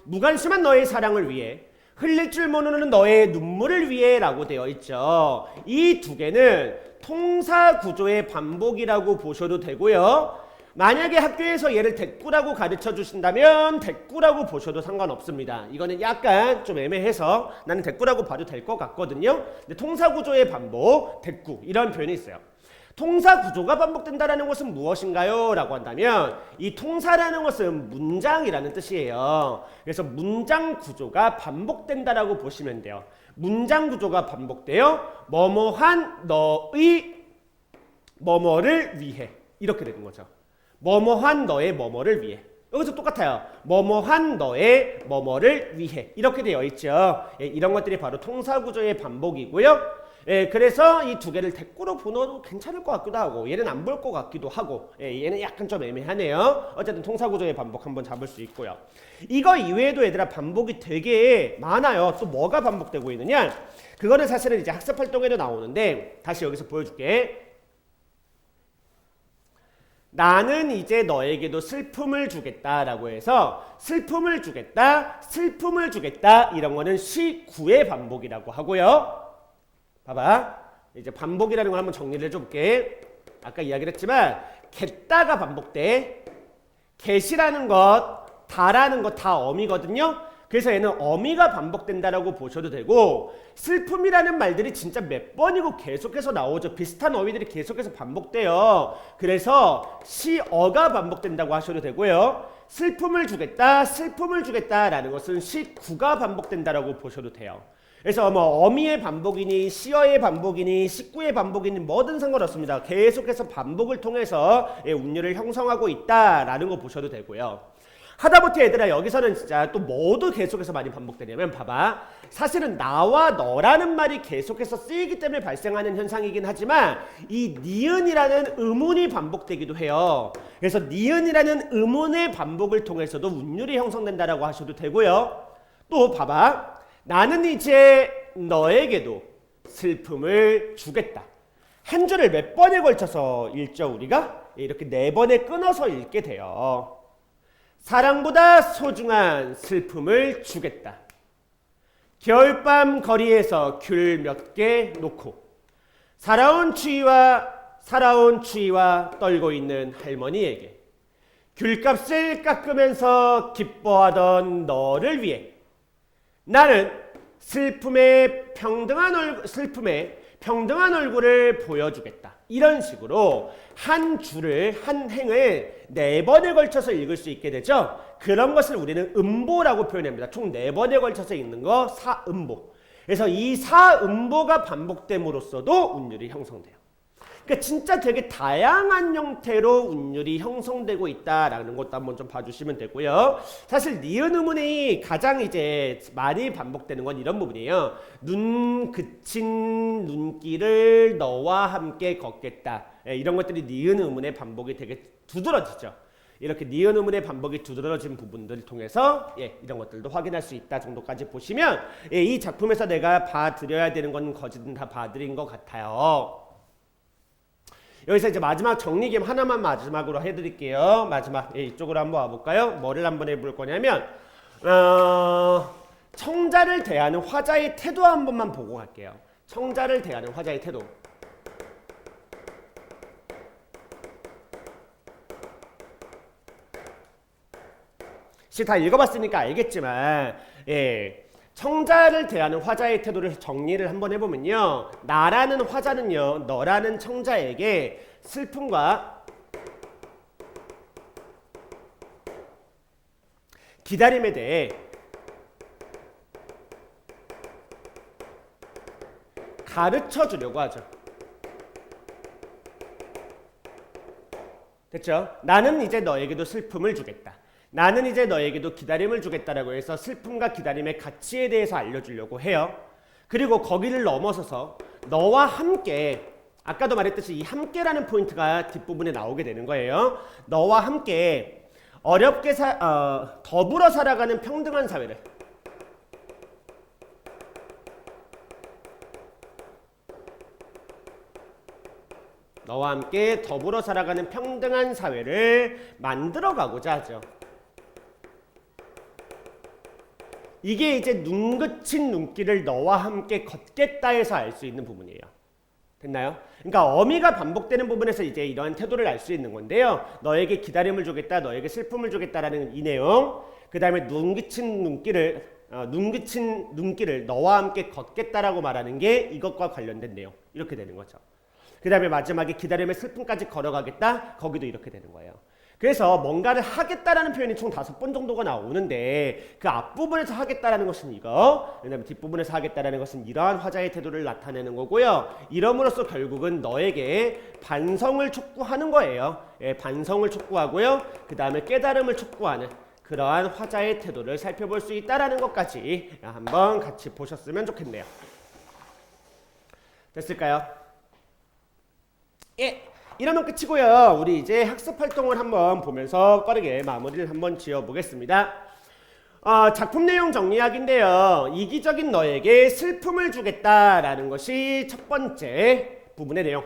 무관심한 너의 사랑을 위해, 흘릴 줄 모르는 너의 눈물을 위해 라고 되어 있죠. 이 두 개는 통사 구조의 반복이라고 보셔도 되고요. 만약에 학교에서 얘를 대꾸라고 가르쳐 주신다면 대꾸라고 보셔도 상관없습니다. 이거는 약간 좀 애매해서 나는 대꾸라고 봐도 될 것 같거든요. 근데 통사 구조의 반복, 대꾸 이런 표현이 있어요. 통사 구조가 반복된다라는 것은 무엇인가요? 라고 한다면 이 통사라는 것은 문장이라는 뜻이에요. 그래서 문장 구조가 반복된다라고 보시면 돼요. 문장 구조가 반복되어 뭐뭐한 너의 뭐뭐를 위해 이렇게 되는 거죠. 뭐뭐한 너의 뭐뭐를 위해. 여기서 똑같아요. 뭐뭐한 너의 뭐뭐를 위해 이렇게 되어 있죠. 예, 이런 것들이 바로 통사 구조의 반복이고요. 예, 그래서 이 두 개를 대꾸로 보너도 괜찮을 것 같기도 하고 얘는 안 볼 것 같기도 하고, 예, 얘는 약간 좀 애매하네요. 어쨌든 통사구조의 반복 한번 잡을 수 있고요. 이거 이외에도 얘들아 반복이 되게 많아요. 또 뭐가 반복되고 있느냐, 그거는 사실은 이제 학습활동에도 나오는데 다시 여기서 보여줄게. 나는 이제 너에게도 슬픔을 주겠다라고 해서 슬픔을 주겠다, 슬픔을 주겠다 이런 거는 시구의 반복이라고 하고요. 봐봐. 이제 반복이라는 걸 한번 정리를 해줄게. 아까 이야기를 했지만 겠다가 반복돼. 겟이라는 것, 다라는 것 다 어미거든요. 그래서 얘는 어미가 반복된다라고 보셔도 되고, 슬픔이라는 말들이 진짜 몇 번이고 계속해서 나오죠. 비슷한 어휘들이 계속해서 반복돼요. 그래서 시어가 반복된다고 하셔도 되고요. 슬픔을 주겠다, 슬픔을 주겠다라는 것은 시구가 반복된다라고 보셔도 돼요. 그래서 뭐 어미의 반복이니 시어의 반복이니 식구의 반복이니 뭐든 상관없습니다. 계속해서 반복을 통해서 운율을 형성하고 있다라는 거 보셔도 되고요. 하다못해 얘들아 여기서는 진짜 또 뭐도 계속해서 많이 반복되냐면 봐봐. 사실은 나와 너라는 말이 계속해서 쓰이기 때문에 발생하는 현상이긴 하지만 이 니은이라는 의문이 반복되기도 해요. 그래서 니은이라는 의문의 반복을 통해서도 운율이 형성된다라고 하셔도 되고요. 또 봐봐. 나는 이제 너에게도 슬픔을 주겠다. 한 줄을 몇 번에 걸쳐서 읽죠 우리가? 이렇게 4번에 끊어서 읽게 돼요. 사랑보다 소중한 슬픔을 주겠다. 겨울밤 거리에서 귤 몇 개 놓고 살아온 추위와 떨고 있는 할머니에게 귤값을 깎으면서 기뻐하던 너를 위해 나는 슬픔의 평등한 얼굴을 보여주겠다. 이런 식으로 한 줄을 한 행을 4번에 걸쳐서 읽을 수 있게 되죠. 그런 것을 우리는 음보라고 표현합니다. 총 4번에 걸쳐서 읽는 거 사음보. 그래서 이 사음보가 반복됨으로써도 운율이 형성돼요. 그러니까 진짜 되게 다양한 형태로 운율이 형성되고 있다라는 것도 한번 좀 봐주시면 되고요. 사실 니은 의문이 가장 이제 많이 반복되는 건 이런 부분이에요. 눈 그친 눈길을 너와 함께 걷겠다. 이런 것들이 니은 의문의 반복이 되게 두드러지죠. 이렇게 니은 의문의 반복이 두드러진 부분들을 통해서 이런 것들도 확인할 수 있다 정도까지 보시면 이 작품에서 내가 봐드려야 되는 건 거진 다 봐드린 것 같아요. 여기서 이제 마지막 정리 겸 하나만 마지막으로 해드릴게요. 마지막 이쪽으로 한번 와볼까요? 뭐를 한번 해볼 거냐면 청자를 대하는 화자의 태도 한 번만 보고 갈게요. 청자를 대하는 화자의 태도. 다 읽어봤으니까 알겠지만 청자를 대하는 화자의 태도를 정리를 한번 해보면요. 나라는 화자는요. 너라는 청자에게 슬픔과 기다림에 대해 가르쳐 주려고 하죠. 됐죠? 나는 이제 너에게도 슬픔을 주겠다. 나는 이제 너에게도 기다림을 주겠다라고 해서 슬픔과 기다림의 가치에 대해서 알려주려고 해요. 그리고 거기를 넘어서서 너와 함께, 아까도 말했듯이 이 함께라는 포인트가 뒷부분에 나오게 되는 거예요. 너와 함께 어렵게 더불어 살아가는 평등한 사회를, 너와 함께 더불어 살아가는 평등한 사회를 만들어가고자 하죠. 이게 이제 눈 그친 눈길을 너와 함께 걷겠다 해서 알 수 있는 부분이에요. 됐나요? 그러니까 어미가 반복되는 부분에서 이제 이러한 태도를 알 수 있는 건데요. 너에게 기다림을 주겠다, 너에게 슬픔을 주겠다라는 이 내용. 그 다음에 눈 그친 눈길을 너와 함께 걷겠다라고 말하는 게 이것과 관련된 내용. 이렇게 되는 거죠. 그 다음에 마지막에 기다림의 슬픔까지 걸어가겠다. 거기도 이렇게 되는 거예요. 그래서 뭔가를 하겠다라는 표현이 총 5번 정도가 나오는데 그 앞부분에서 하겠다라는 것은 이거, 그다음에 뒷부분에서 하겠다라는 것은 이러한 화자의 태도를 나타내는 거고요. 이럼으로써 결국은 너에게 반성을 촉구하는 거예요. 반성을 촉구하고요. 그 다음에 깨달음을 촉구하는 그러한 화자의 태도를 살펴볼 수 있다라는 것까지 한번 같이 보셨으면 좋겠네요. 됐을까요? 이러면 끝이고요. 우리 이제 학습 활동을 한번 보면서 빠르게 마무리를 한번 지어보겠습니다. 작품 내용 정리하기인데요. 이기적인 너에게 슬픔을 주겠다라는 것이 첫 번째 부분의 내용.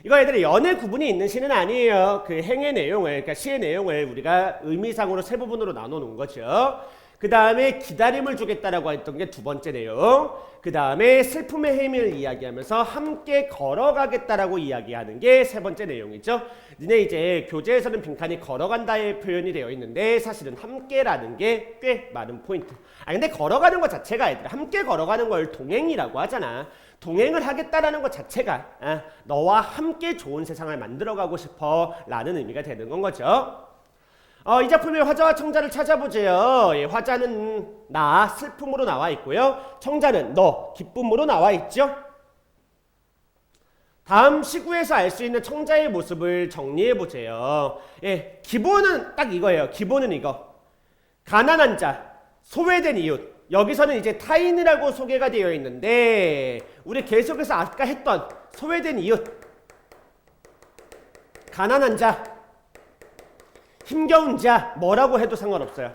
이거 애들이 연의 구분이 있는 시는 아니에요. 그 행의 내용을, 그러니까 시의 내용을 우리가 의미상으로 세 부분으로 나눠 놓은 거죠. 그 다음에 기다림을 주겠다라고 했던 게 두 번째 내용. 그 다음에 슬픔의 의미를 이야기하면서 함께 걸어가겠다라고 이야기하는 게 세 번째 내용이죠. 니네 이제 교재에서는 빈칸이 걸어간다의 표현이 되어 있는데 사실은 함께라는 게 꽤 많은 포인트. 근데 걸어가는 것 자체가 얘들아 함께 걸어가는 걸 동행이라고 하잖아. 동행을 하겠다라는 것 자체가 너와 함께 좋은 세상을 만들어가고 싶어 라는 의미가 되는 건 거죠. 이 작품의 화자와 청자를 찾아보세요. 화자는 나, 슬픔으로 나와 있고요. 청자는 너, 기쁨으로 나와 있죠. 다음 시구에서 알 수 있는 청자의 모습을 정리해 보세요. 기본은 딱 이거예요. 기본은 이거. 가난한 자, 소외된 이웃. 여기서는 이제 타인이라고 소개가 되어 있는데 우리 계속해서 아까 했던 소외된 이웃, 가난한 자, 힘겨운 자 뭐라고 해도 상관없어요.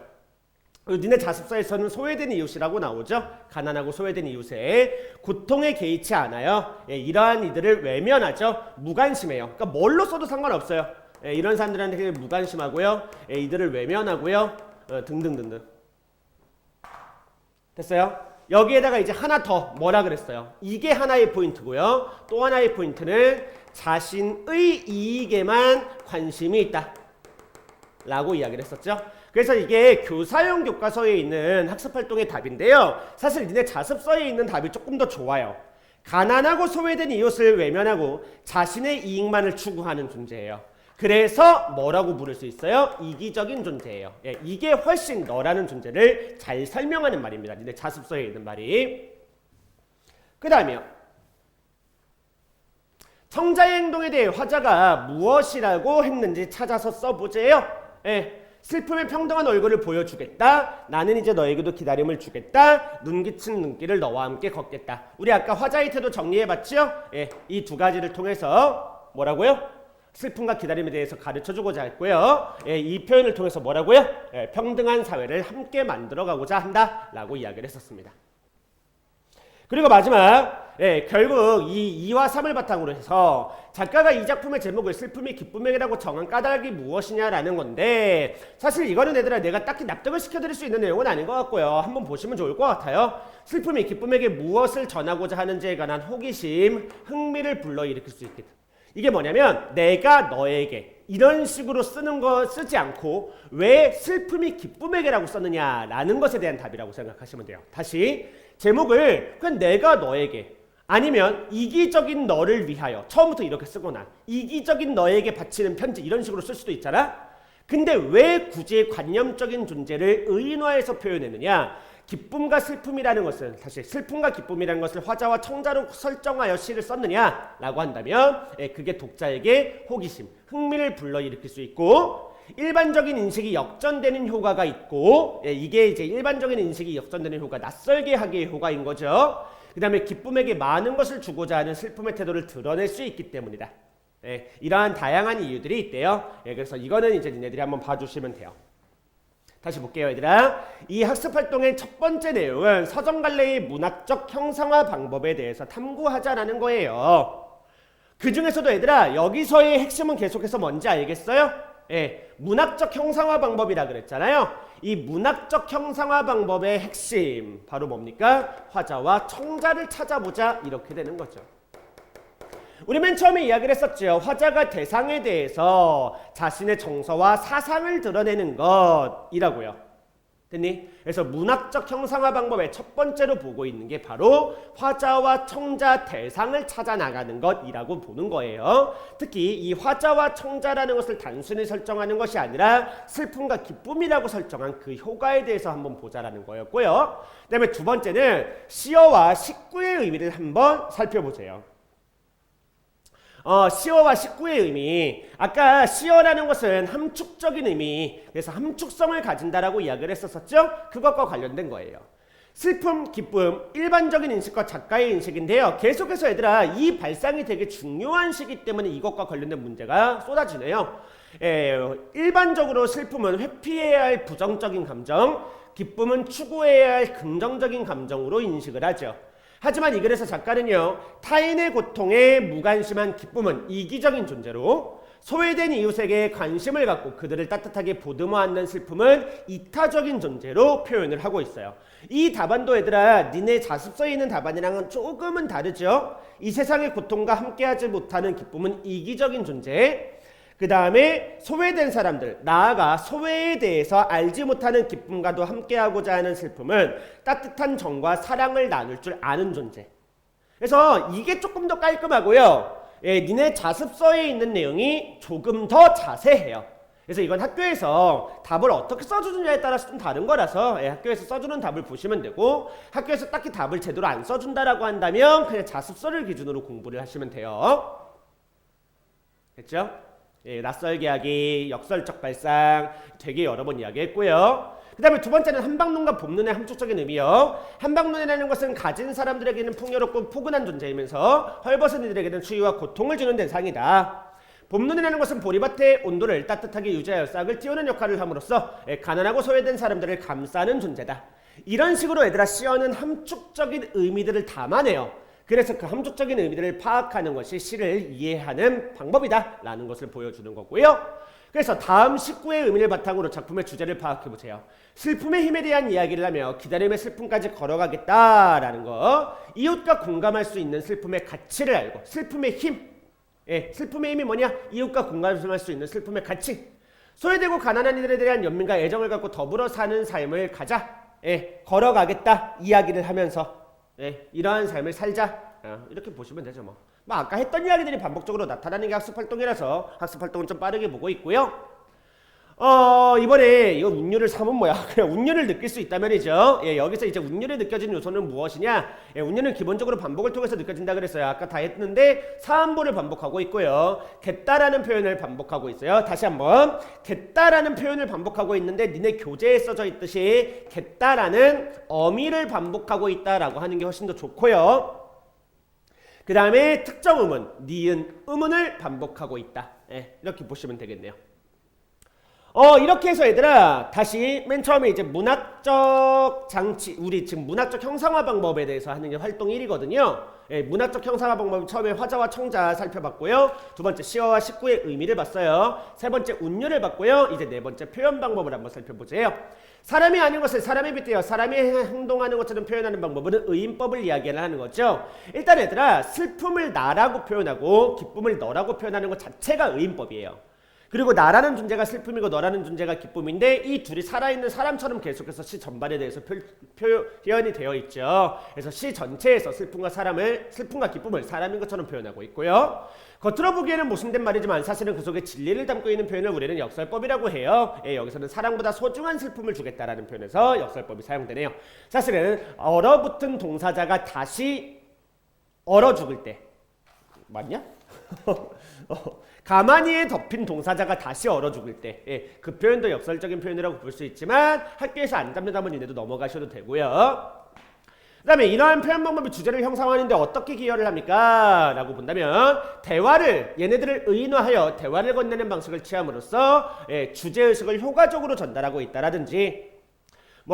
니네 자습서에서는 소외된 이웃이라고 나오죠. 가난하고 소외된 이웃에 고통에 개의치 않아요. 예, 이러한 이들을 외면하죠. 무관심해요. 그러니까 뭘로 써도 상관없어요. 예, 이런 사람들한테 무관심하고요. 예, 이들을 외면하고요. 등등등등. 됐어요? 여기에다가 이제 하나 더 뭐라 그랬어요? 이게 하나의 포인트고요. 또 하나의 포인트는 자신의 이익에만 관심이 있다 라고 이야기를 했었죠. 그래서 이게 교사용 교과서에 있는 학습활동의 답인데요. 사실 니네 자습서에 있는 답이 조금 더 좋아요. 가난하고 소외된 이웃을 외면하고 자신의 이익만을 추구하는 존재예요. 그래서 뭐라고 부를 수 있어요? 이기적인 존재예요. 예, 이게 훨씬 너라는 존재를 잘 설명하는 말입니다. 니네 자습서에 있는 말이. 그 다음에요. 청자의 행동에 대해 화자가 무엇이라고 했는지 찾아서 써보세요. 예, 슬픔의 평등한 얼굴을 보여주겠다. 나는 이제 너에게도 기다림을 주겠다. 눈기친 눈길을 너와 함께 걷겠다. 우리 아까 화자의 태도 정리해봤죠? 예, 이 두 가지를 통해서 뭐라고요? 슬픔과 기다림에 대해서 가르쳐주고자 했고요. 예, 이 표현을 통해서 뭐라고요? 예, 평등한 사회를 함께 만들어가고자 한다라고 이야기를 했었습니다. 그리고 마지막, 예, 결국 이 2와 3을 바탕으로 해서 작가가 이 작품의 제목을 슬픔이 기쁨에게라고 정한 까닭이 무엇이냐라는 건데, 사실 이거는 얘들아 내가 딱히 납득을 시켜드릴 수 있는 내용은 아닌 것 같고요. 한번 보시면 좋을 것 같아요. 슬픔이 기쁨에게 무엇을 전하고자 하는지에 관한 호기심, 흥미를 불러일으킬 수 있겠다. 이게 뭐냐면 내가 너에게 이런 식으로 쓰지 않고 왜 슬픔이 기쁨에게라고 썼느냐라는 것에 대한 답이라고 생각하시면 돼요. 다시 제목을 그냥 내가 너에게 아니면 이기적인 너를 위하여 처음부터 이렇게 쓰거나 이기적인 너에게 바치는 편지 이런 식으로 쓸 수도 있잖아. 근데 왜 굳이 관념적인 존재를 의인화해서 표현했느냐? 기쁨과 슬픔이라는 것은 사실 슬픔과 기쁨이라는 것을 화자와 청자로 설정하여 시를 썼느냐라고 한다면 그게 독자에게 호기심, 흥미를 불러일으킬 수 있고 일반적인 인식이 역전되는 효과가 있고 이게 이제 일반적인 인식이 역전되는 효과, 낯설게 하기의 효과인 거죠. 그 다음에 기쁨에게 많은 것을 주고자 하는 슬픔의 태도를 드러낼 수 있기 때문이다. 이러한 다양한 이유들이 있대요. 그래서 이거는 이제 니네들이 한번 봐주시면 돼요. 다시 볼게요, 얘들아. 이 학습활동의 첫 번째 내용은 서정갈래의 문학적 형상화 방법에 대해서 탐구하자라는 거예요. 그 중에서도 얘들아 여기서의 핵심은 계속해서 뭔지 알겠어요? 문학적 형상화 방법이라 그랬잖아요. 이 문학적 형상화 방법의 핵심 바로 뭡니까? 화자와 청자를 찾아보자 이렇게 되는 거죠. 우리 맨 처음에 이야기를 했었죠. 화자가 대상에 대해서 자신의 정서와 사상을 드러내는 것이라고요. 됐니? 그래서 문학적 형상화 방법의 첫 번째로 보고 있는 게 바로 화자와 청자 대상을 찾아 나가는 것이라고 보는 거예요. 특히 이 화자와 청자라는 것을 단순히 설정하는 것이 아니라 슬픔과 기쁨이라고 설정한 그 효과에 대해서 한번 보자라는 거였고요. 그 다음에 두 번째는 시어와 식구의 의미를 한번 살펴보세요. 시어와 식구의 의미. 아까 시어라는 것은 함축적인 의미, 그래서 함축성을 가진다라고 이야기를 했었었죠. 그것과 관련된 거예요. 슬픔, 기쁨, 일반적인 인식과 작가의 인식인데요. 계속해서 얘들아 이 발상이 되게 중요한 시기 때문에 이것과 관련된 문제가 쏟아지네요. 일반적으로 슬픔은 회피해야 할 부정적인 감정, 기쁨은 추구해야 할 긍정적인 감정으로 인식을 하죠. 하지만 이 글에서 작가는요, 타인의 고통에 무관심한 기쁨은 이기적인 존재로, 소외된 이웃에게 관심을 갖고 그들을 따뜻하게 보듬어 안는 슬픔은 이타적인 존재로 표현을 하고 있어요. 이 답안도 얘들아 니네 자습서에 있는 답안이랑은 조금은 다르죠. 이 세상의 고통과 함께하지 못하는 기쁨은 이기적인 존재, 그 다음에 소외된 사람들, 나아가 소외에 대해서 알지 못하는 기쁨과도 함께하고자 하는 슬픔은 따뜻한 정과 사랑을 나눌 줄 아는 존재. 그래서 이게 조금 더 깔끔하고요. 니네 자습서에 있는 내용이 조금 더 자세해요. 그래서 이건 학교에서 답을 어떻게 써주느냐에 따라서 좀 다른 거라서 학교에서 써주는 답을 보시면 되고, 학교에서 딱히 답을 제대로 안 써준다라고 한다면 그냥 자습서를 기준으로 공부를 하시면 돼요. 됐죠? 낯설게 하기, 역설적 발상 되게 여러 번 이야기했고요. 그 다음에 두 번째는 한방눈과 봄눈의 함축적인 의미요. 한방눈이라는 것은 가진 사람들에게는 풍요롭고 포근한 존재이면서 헐벗은 이들에게는 추위와 고통을 주는 대상이다. 봄눈이라는 것은 보리밭의 온도를 따뜻하게 유지하여 싹을 틔우는 역할을 함으로써 가난하고 소외된 사람들을 감싸는 존재다. 이런 식으로 얘들아 시어는 함축적인 의미들을 담아내요. 그래서 그 함축적인 의미들을 파악하는 것이 시를 이해하는 방법이다 라는 것을 보여주는 거고요. 그래서 다음 19의 의미를 바탕으로 작품의 주제를 파악해보세요. 슬픔의 힘에 대한 이야기를 하며 기다림의 슬픔까지 걸어가겠다라는 거. 이웃과 공감할 수 있는 슬픔의 가치를 알고 슬픔의 힘. 슬픔의 힘이 뭐냐? 이웃과 공감할 수 있는 슬픔의 가치. 소외되고 가난한 이들에 대한 연민과 애정을 갖고 더불어 사는 삶을 가자. 걸어가겠다 이야기를 하면서 이러한 삶을 살자. 이렇게 보시면 되죠. 뭐 아까 했던 이야기들이 반복적으로 나타나는 게 학습활동이라서 학습활동은 좀 빠르게 보고 있고요. 이번에 이거 운율을 삼은 뭐야? 그냥 운율을 느낄 수 있다면이죠. 여기서 이제 운율이 느껴지는 요소는 무엇이냐? 운율은 기본적으로 반복을 통해서 느껴진다 그랬어요. 아까 다 했는데 사음보를 반복하고 있고요. 겠다라는 표현을 반복하고 있어요. 다시 한번 겠다라는 표현을 반복하고 있는데 니네 교재에 써져 있듯이 겠다라는 어미를 반복하고 있다라고 하는 게 훨씬 더 좋고요. 그 다음에 특정 의문, 니은, 의문을 반복하고 있다. 이렇게 보시면 되겠네요. 이렇게 해서 얘들아 다시 맨 처음에 이제 문학적 장치, 우리 지금 문학적 형상화 방법에 대해서 하는 게 활동 1이거든요. 문학적 형상화 방법 처음에 화자와 청자 살펴봤고요. 두 번째 시어와 식구의 의미를 봤어요. 세 번째 운율을 봤고요. 이제 네 번째 표현 방법을 한번 살펴보세요. 사람이 아닌 것을 사람에 빗대어 사람이 행동하는 것처럼 표현하는 방법은 의인법을 이야기하는 거죠. 일단 얘들아 슬픔을 나라고 표현하고 기쁨을 너라고 표현하는 것 자체가 의인법이에요. 그리고 나라는 존재가 슬픔이고 너라는 존재가 기쁨인데 이 둘이 살아있는 사람처럼 계속해서 시 전반에 대해서 표현이 되어 있죠. 그래서 시 전체에서 슬픔과 기쁨을 사람인 것처럼 표현하고 있고요. 겉으로 보기에는 모순된 말이지만 사실은 그 속에 진리를 담고 있는 표현을 우리는 역설법이라고 해요. 여기서는 사랑보다 소중한 슬픔을 주겠다라는 표현에서 역설법이 사용되네요. 사실은 얼어붙은 동사자가 다시 얼어 죽을 때 맞냐? 가만히에 덮인 동사자가 다시 얼어 죽을 때 그 표현도 역설적인 표현이라고 볼 수 있지만 학교에서 안 잡는다면 이내도 넘어가셔도 되고요. 그 다음에 이러한 표현 방법이 주제를 형성하는데 어떻게 기여를 합니까? 라고 본다면 얘네들을 의인화하여 대화를 건네는 방식을 취함으로써 주제의식을 효과적으로 전달하고 있다라든지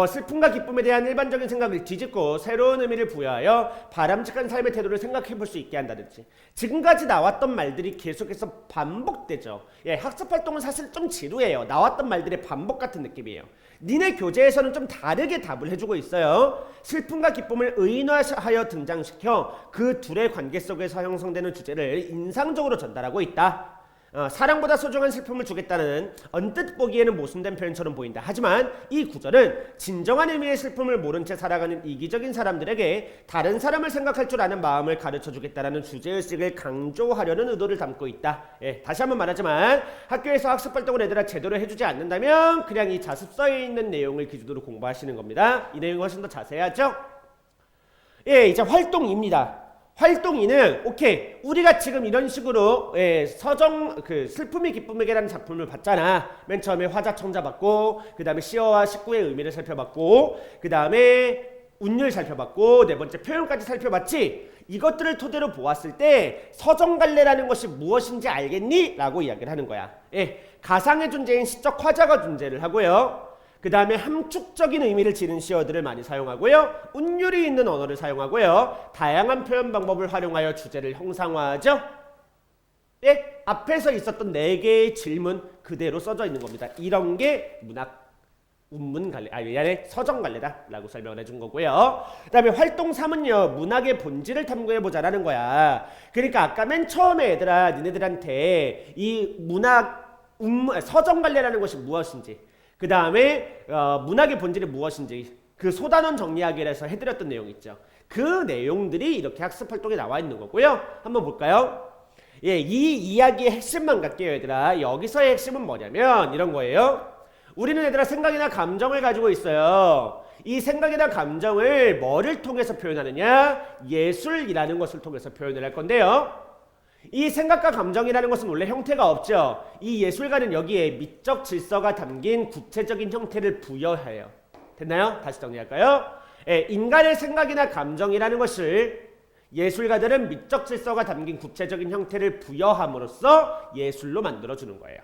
슬픔과 기쁨에 대한 일반적인 생각을 뒤집고 새로운 의미를 부여하여 바람직한 삶의 태도를 생각해 볼 수 있게 한다든지 지금까지 나왔던 말들이 계속해서 반복되죠. 학습활동은 사실 좀 지루해요. 나왔던 말들의 반복 같은 느낌이에요. 니네 교재에서는 좀 다르게 답을 해주고 있어요. 슬픔과 기쁨을 의인화하여 등장시켜 그 둘의 관계 속에서 형성되는 주제를 인상적으로 전달하고 있다. 사랑보다 소중한 슬픔을 주겠다는 언뜻 보기에는 모순된 표현처럼 보인다. 하지만 이 구절은 진정한 의미의 슬픔을 모른 채 살아가는 이기적인 사람들에게 다른 사람을 생각할 줄 아는 마음을 가르쳐주겠다라는 주제의식을 강조하려는 의도를 담고 있다. 다시 한번 말하지만 학교에서 학습활동을 얘들아 제대로 해주지 않는다면 그냥 이 자습서에 있는 내용을 기준으로 공부하시는 겁니다. 이 내용이 훨씬 더 자세하죠? 이제 활동입니다. 활동이는 오케이 우리가 지금 이런 식으로 슬픔이 기쁨에게라는 작품을 봤잖아. 맨 처음에 화자 청자 봤고 그 다음에 시어와 식구의 의미를 살펴봤고 그 다음에 운율 살펴봤고 네 번째 표현까지 살펴봤지. 이것들을 토대로 보았을 때 서정갈래라는 것이 무엇인지 알겠니? 라고 이야기를 하는 거야. 가상의 존재인 시적 화자가 존재를 하고요. 그 다음에 함축적인 의미를 지닌 시어들을 많이 사용하고요. 운율이 있는 언어를 사용하고요. 다양한 표현 방법을 활용하여 주제를 형상화하죠. 앞에서 있었던 4개의 질문 그대로 써져 있는 겁니다. 이런 게 문학 운문갈래, 서정갈래다 라고 설명을 해준 거고요. 그 다음에 활동 3은요. 문학의 본질을 탐구해보자라는 거야. 그러니까 아까 맨 처음에 얘들아 니네들한테 이 서정갈래라는 것이 무엇인지 그 다음에 문학의 본질이 무엇인지 그 소단원 정리하기를 해서 해드렸던 내용 있죠. 그 내용들이 이렇게 학습활동에 나와 있는 거고요. 한번 볼까요? 이 이야기의 핵심만 갈게요 얘들아. 여기서의 핵심은 뭐냐면 이런 거예요. 우리는 얘들아 생각이나 감정을 가지고 있어요. 이 생각이나 감정을 뭐를 통해서 표현하느냐? 예술이라는 것을 통해서 표현을 할 건데요. 이 생각과 감정이라는 것은 원래 형태가 없죠. 이 예술가는 여기에 미적 질서가 담긴 구체적인 형태를 부여해요. 됐나요? 다시 정리할까요? 인간의 생각이나 감정이라는 것을 예술가들은 미적 질서가 담긴 구체적인 형태를 부여함으로써 예술로 만들어주는 거예요.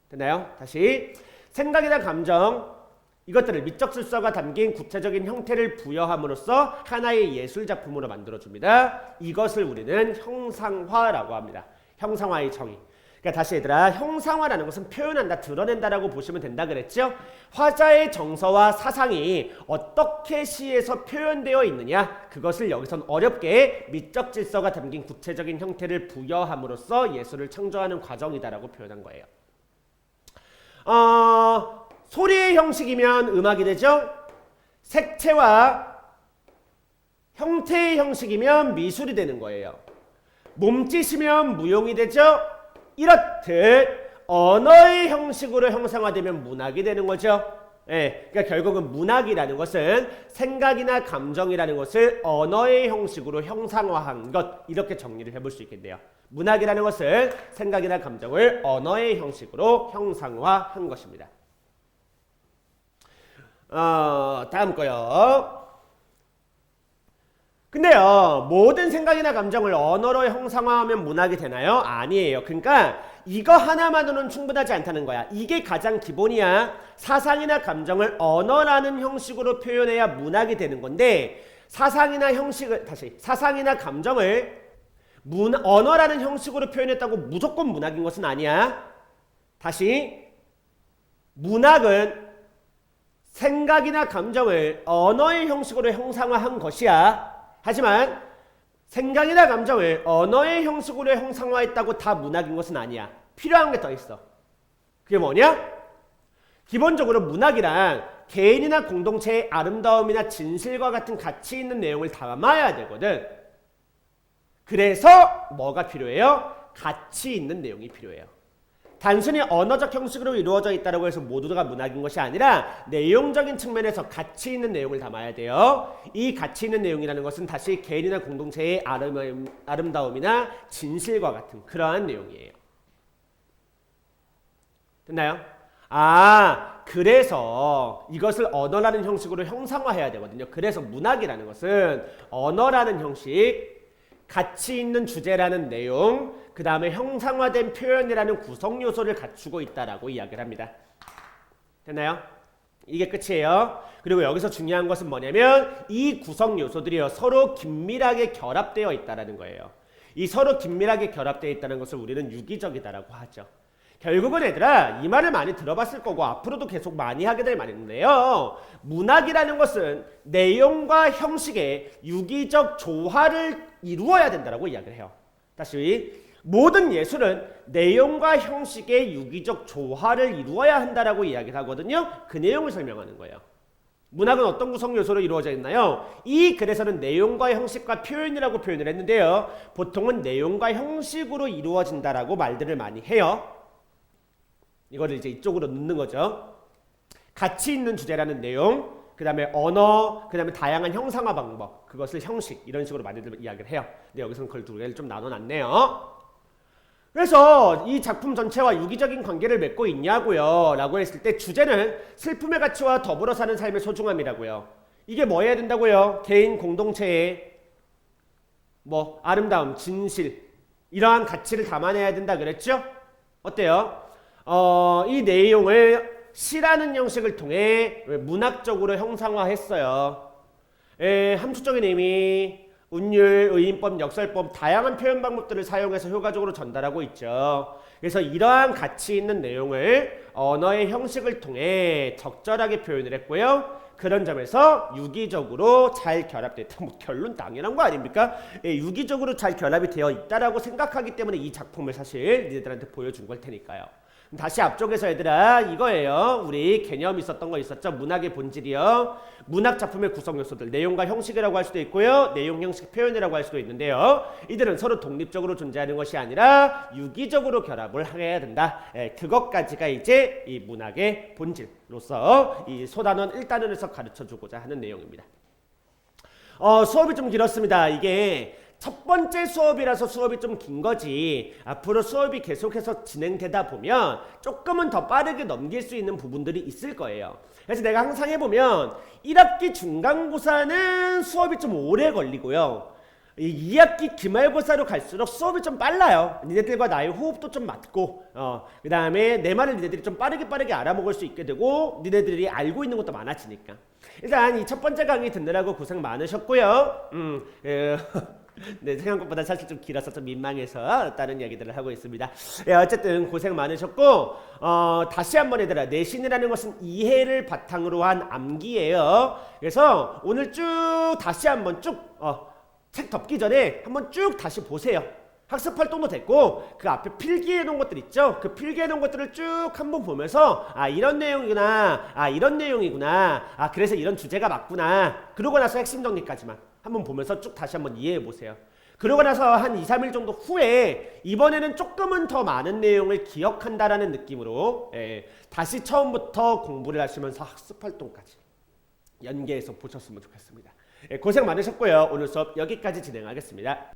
됐나요? 다시 생각이나 감정 이것들을 미적 질서가 담긴 구체적인 형태를 부여함으로써 하나의 예술 작품으로 만들어줍니다. 이것을 우리는 형상화라고 합니다. 형상화의 정의. 그러니까 다시 얘들아, 형상화라는 것은 표현한다, 드러낸다라고 보시면 된다 그랬죠? 화자의 정서와 사상이 어떻게 시에서 표현되어 있느냐, 그것을 여기선 어렵게 미적 질서가 담긴 구체적인 형태를 부여함으로써 예술을 창조하는 과정이다라고 표현한 거예요. 소리의 형식이면 음악이 되죠? 색채와 형태의 형식이면 미술이 되는 거예요. 몸짓이면 무용이 되죠? 이렇듯 언어의 형식으로 형상화되면 문학이 되는 거죠. 그러니까 결국은 문학이라는 것은 생각이나 감정이라는 것을 언어의 형식으로 형상화한 것, 이렇게 정리를 해볼 수 있겠네요. 문학이라는 것은 생각이나 감정을 언어의 형식으로 형상화한 것입니다. 다음 거요. 근데요, 모든 생각이나 감정을 언어로 형상화하면 문학이 되나요? 아니에요. 그러니까 이거 하나만으로는 충분하지 않다는 거야. 이게 가장 기본이야. 사상이나 감정을 언어라는 형식으로 표현해야 문학이 되는 건데, 사상이나 감정을 언어라는 형식으로 표현했다고 무조건 문학인 것은 아니야. 다시, 문학은 생각이나 감정을 언어의 형식으로 형상화한 것이야. 하지만 생각이나 감정을 언어의 형식으로 형상화했다고 다 문학인 것은 아니야. 필요한 게 더 있어. 그게 뭐냐? 기본적으로 문학이란 개인이나 공동체의 아름다움이나 진실과 같은 가치 있는 내용을 담아야 되거든. 그래서 뭐가 필요해요? 가치 있는 내용이 필요해요. 단순히 언어적 형식으로 이루어져 있다고 해서 모두가 문학인 것이 아니라 내용적인 측면에서 가치 있는 내용을 담아야 돼요. 이 가치 있는 내용이라는 것은 다시 개인이나 공동체의 아름다움이나 진실과 같은 그러한 내용이에요. 됐나요? 그래서 이것을 언어라는 형식으로 형상화해야 되거든요. 그래서 문학이라는 것은 언어라는 형식, 가치 있는 주제라는 내용, 그 다음에 형상화된 표현이라는 구성 요소를 갖추고 있다라고 이야기를 합니다. 됐나요? 이게 끝이에요. 그리고 여기서 중요한 것은 뭐냐면 이 구성 요소들이요, 서로 긴밀하게 결합되어 있다라는 거예요. 이 서로 긴밀하게 결합되어 있다는 것을 우리는 유기적이다라고 하죠. 결국은 얘들아, 이 말을 많이 들어봤을 거고 앞으로도 계속 많이 하게 될 말인데요, 문학이라는 것은 내용과 형식의 유기적 조화를 이루어야 된다라고 이야기를 해요. 다시, 모든 예술은 내용과 형식의 유기적 조화를 이루어야 한다라고 이야기를 하거든요. 그 내용을 설명하는 거예요. 문학은 어떤 구성 요소로 이루어져 있나요? 이 글에서는 내용과 형식과 표현이라고 표현을 했는데요, 보통은 내용과 형식으로 이루어진다라고 말들을 많이 해요. 이거를 이제 이쪽으로 넣는 거죠. 가치 있는 주제라는 내용, 그 다음에 언어, 그 다음에 다양한 형상화 방법, 그것을 형식, 이런 식으로 많이들 이야기를 해요. 근데 여기서는 그걸 두 개를 좀 나눠놨네요. 그래서 이 작품 전체와 유기적인 관계를 맺고 있냐고요 라고 했을 때 주제는 슬픔의 가치와 더불어 사는 삶의 소중함이라고요. 이게 뭐 해야 된다고요? 개인 공동체의 아름다움, 진실, 이러한 가치를 담아내야 된다 그랬죠? 어때요? 이 내용을 시라는 형식을 통해 문학적으로 형상화했어요. 함축적인 의미, 운율, 의인법, 역설법, 다양한 표현 방법들을 사용해서 효과적으로 전달하고 있죠. 그래서 이러한 가치 있는 내용을 언어의 형식을 통해 적절하게 표현을 했고요. 그런 점에서 유기적으로 잘 결합됐다. 결론 당연한 거 아닙니까? 유기적으로 잘 결합이 되어 있다라고 생각하기 때문에 이 작품을 사실 니들한테 보여준 걸 테니까요. 다시 앞쪽에서 얘들아, 이거예요. 우리 개념 있었던 거 있었죠? 문학의 본질이요. 문학 작품의 구성 요소들, 내용과 형식이라고 할 수도 있고요, 내용, 형식, 표현이라고 할 수도 있는데요, 이들은 서로 독립적으로 존재하는 것이 아니라 유기적으로 결합을 해야 된다. 그것까지가 이제 이 문학의 본질로서 이 소단원 1단원에서 가르쳐주고자 하는 내용입니다. 수업이 좀 길었습니다. 이게 첫 번째 수업이라서 수업이 좀 긴 거지 앞으로 수업이 계속해서 진행되다 보면 조금은 더 빠르게 넘길 수 있는 부분들이 있을 거예요. 그래서 내가 항상 해보면 1학기 중간고사는 수업이 좀 오래 걸리고요. 2학기 기말고사로 갈수록 수업이 좀 빨라요. 니네들과 나의 호흡도 좀 맞고 그 다음에 내 말을 니네들이 좀 빠르게 알아먹을 수 있게 되고 니네들이 알고 있는 것도 많아지니까 일단 이 첫 번째 강의 듣느라고 고생 많으셨고요. 네, 생각한 것보다 사실 좀 길어서 좀 민망해서 다른 이야기들을 하고 있습니다. 예, 어쨌든 고생 많으셨고 다시 한번 얘들아 내신이라는 것은 이해를 바탕으로 한 암기예요. 그래서 오늘 쭉 다시 한번 책 덮기 전에 한번 쭉 다시 보세요. 학습 활동도 됐고 그 앞에 필기해 놓은 것들 있죠. 그 필기해 놓은 것들을 쭉 한번 보면서 이런 내용이구나, 이런 내용이구나, 그래서 이런 주제가 맞구나. 그러고 나서 핵심 정리까지만 한번 보면서 쭉 다시 한번 이해해 보세요. 그러고 나서 한 2, 3일 정도 후에 이번에는 조금은 더 많은 내용을 기억한다라는 느낌으로 다시 처음부터 공부를 하시면서 학습 활동까지 연계해서 보셨으면 좋겠습니다. 고생 많으셨고요. 오늘 수업 여기까지 진행하겠습니다.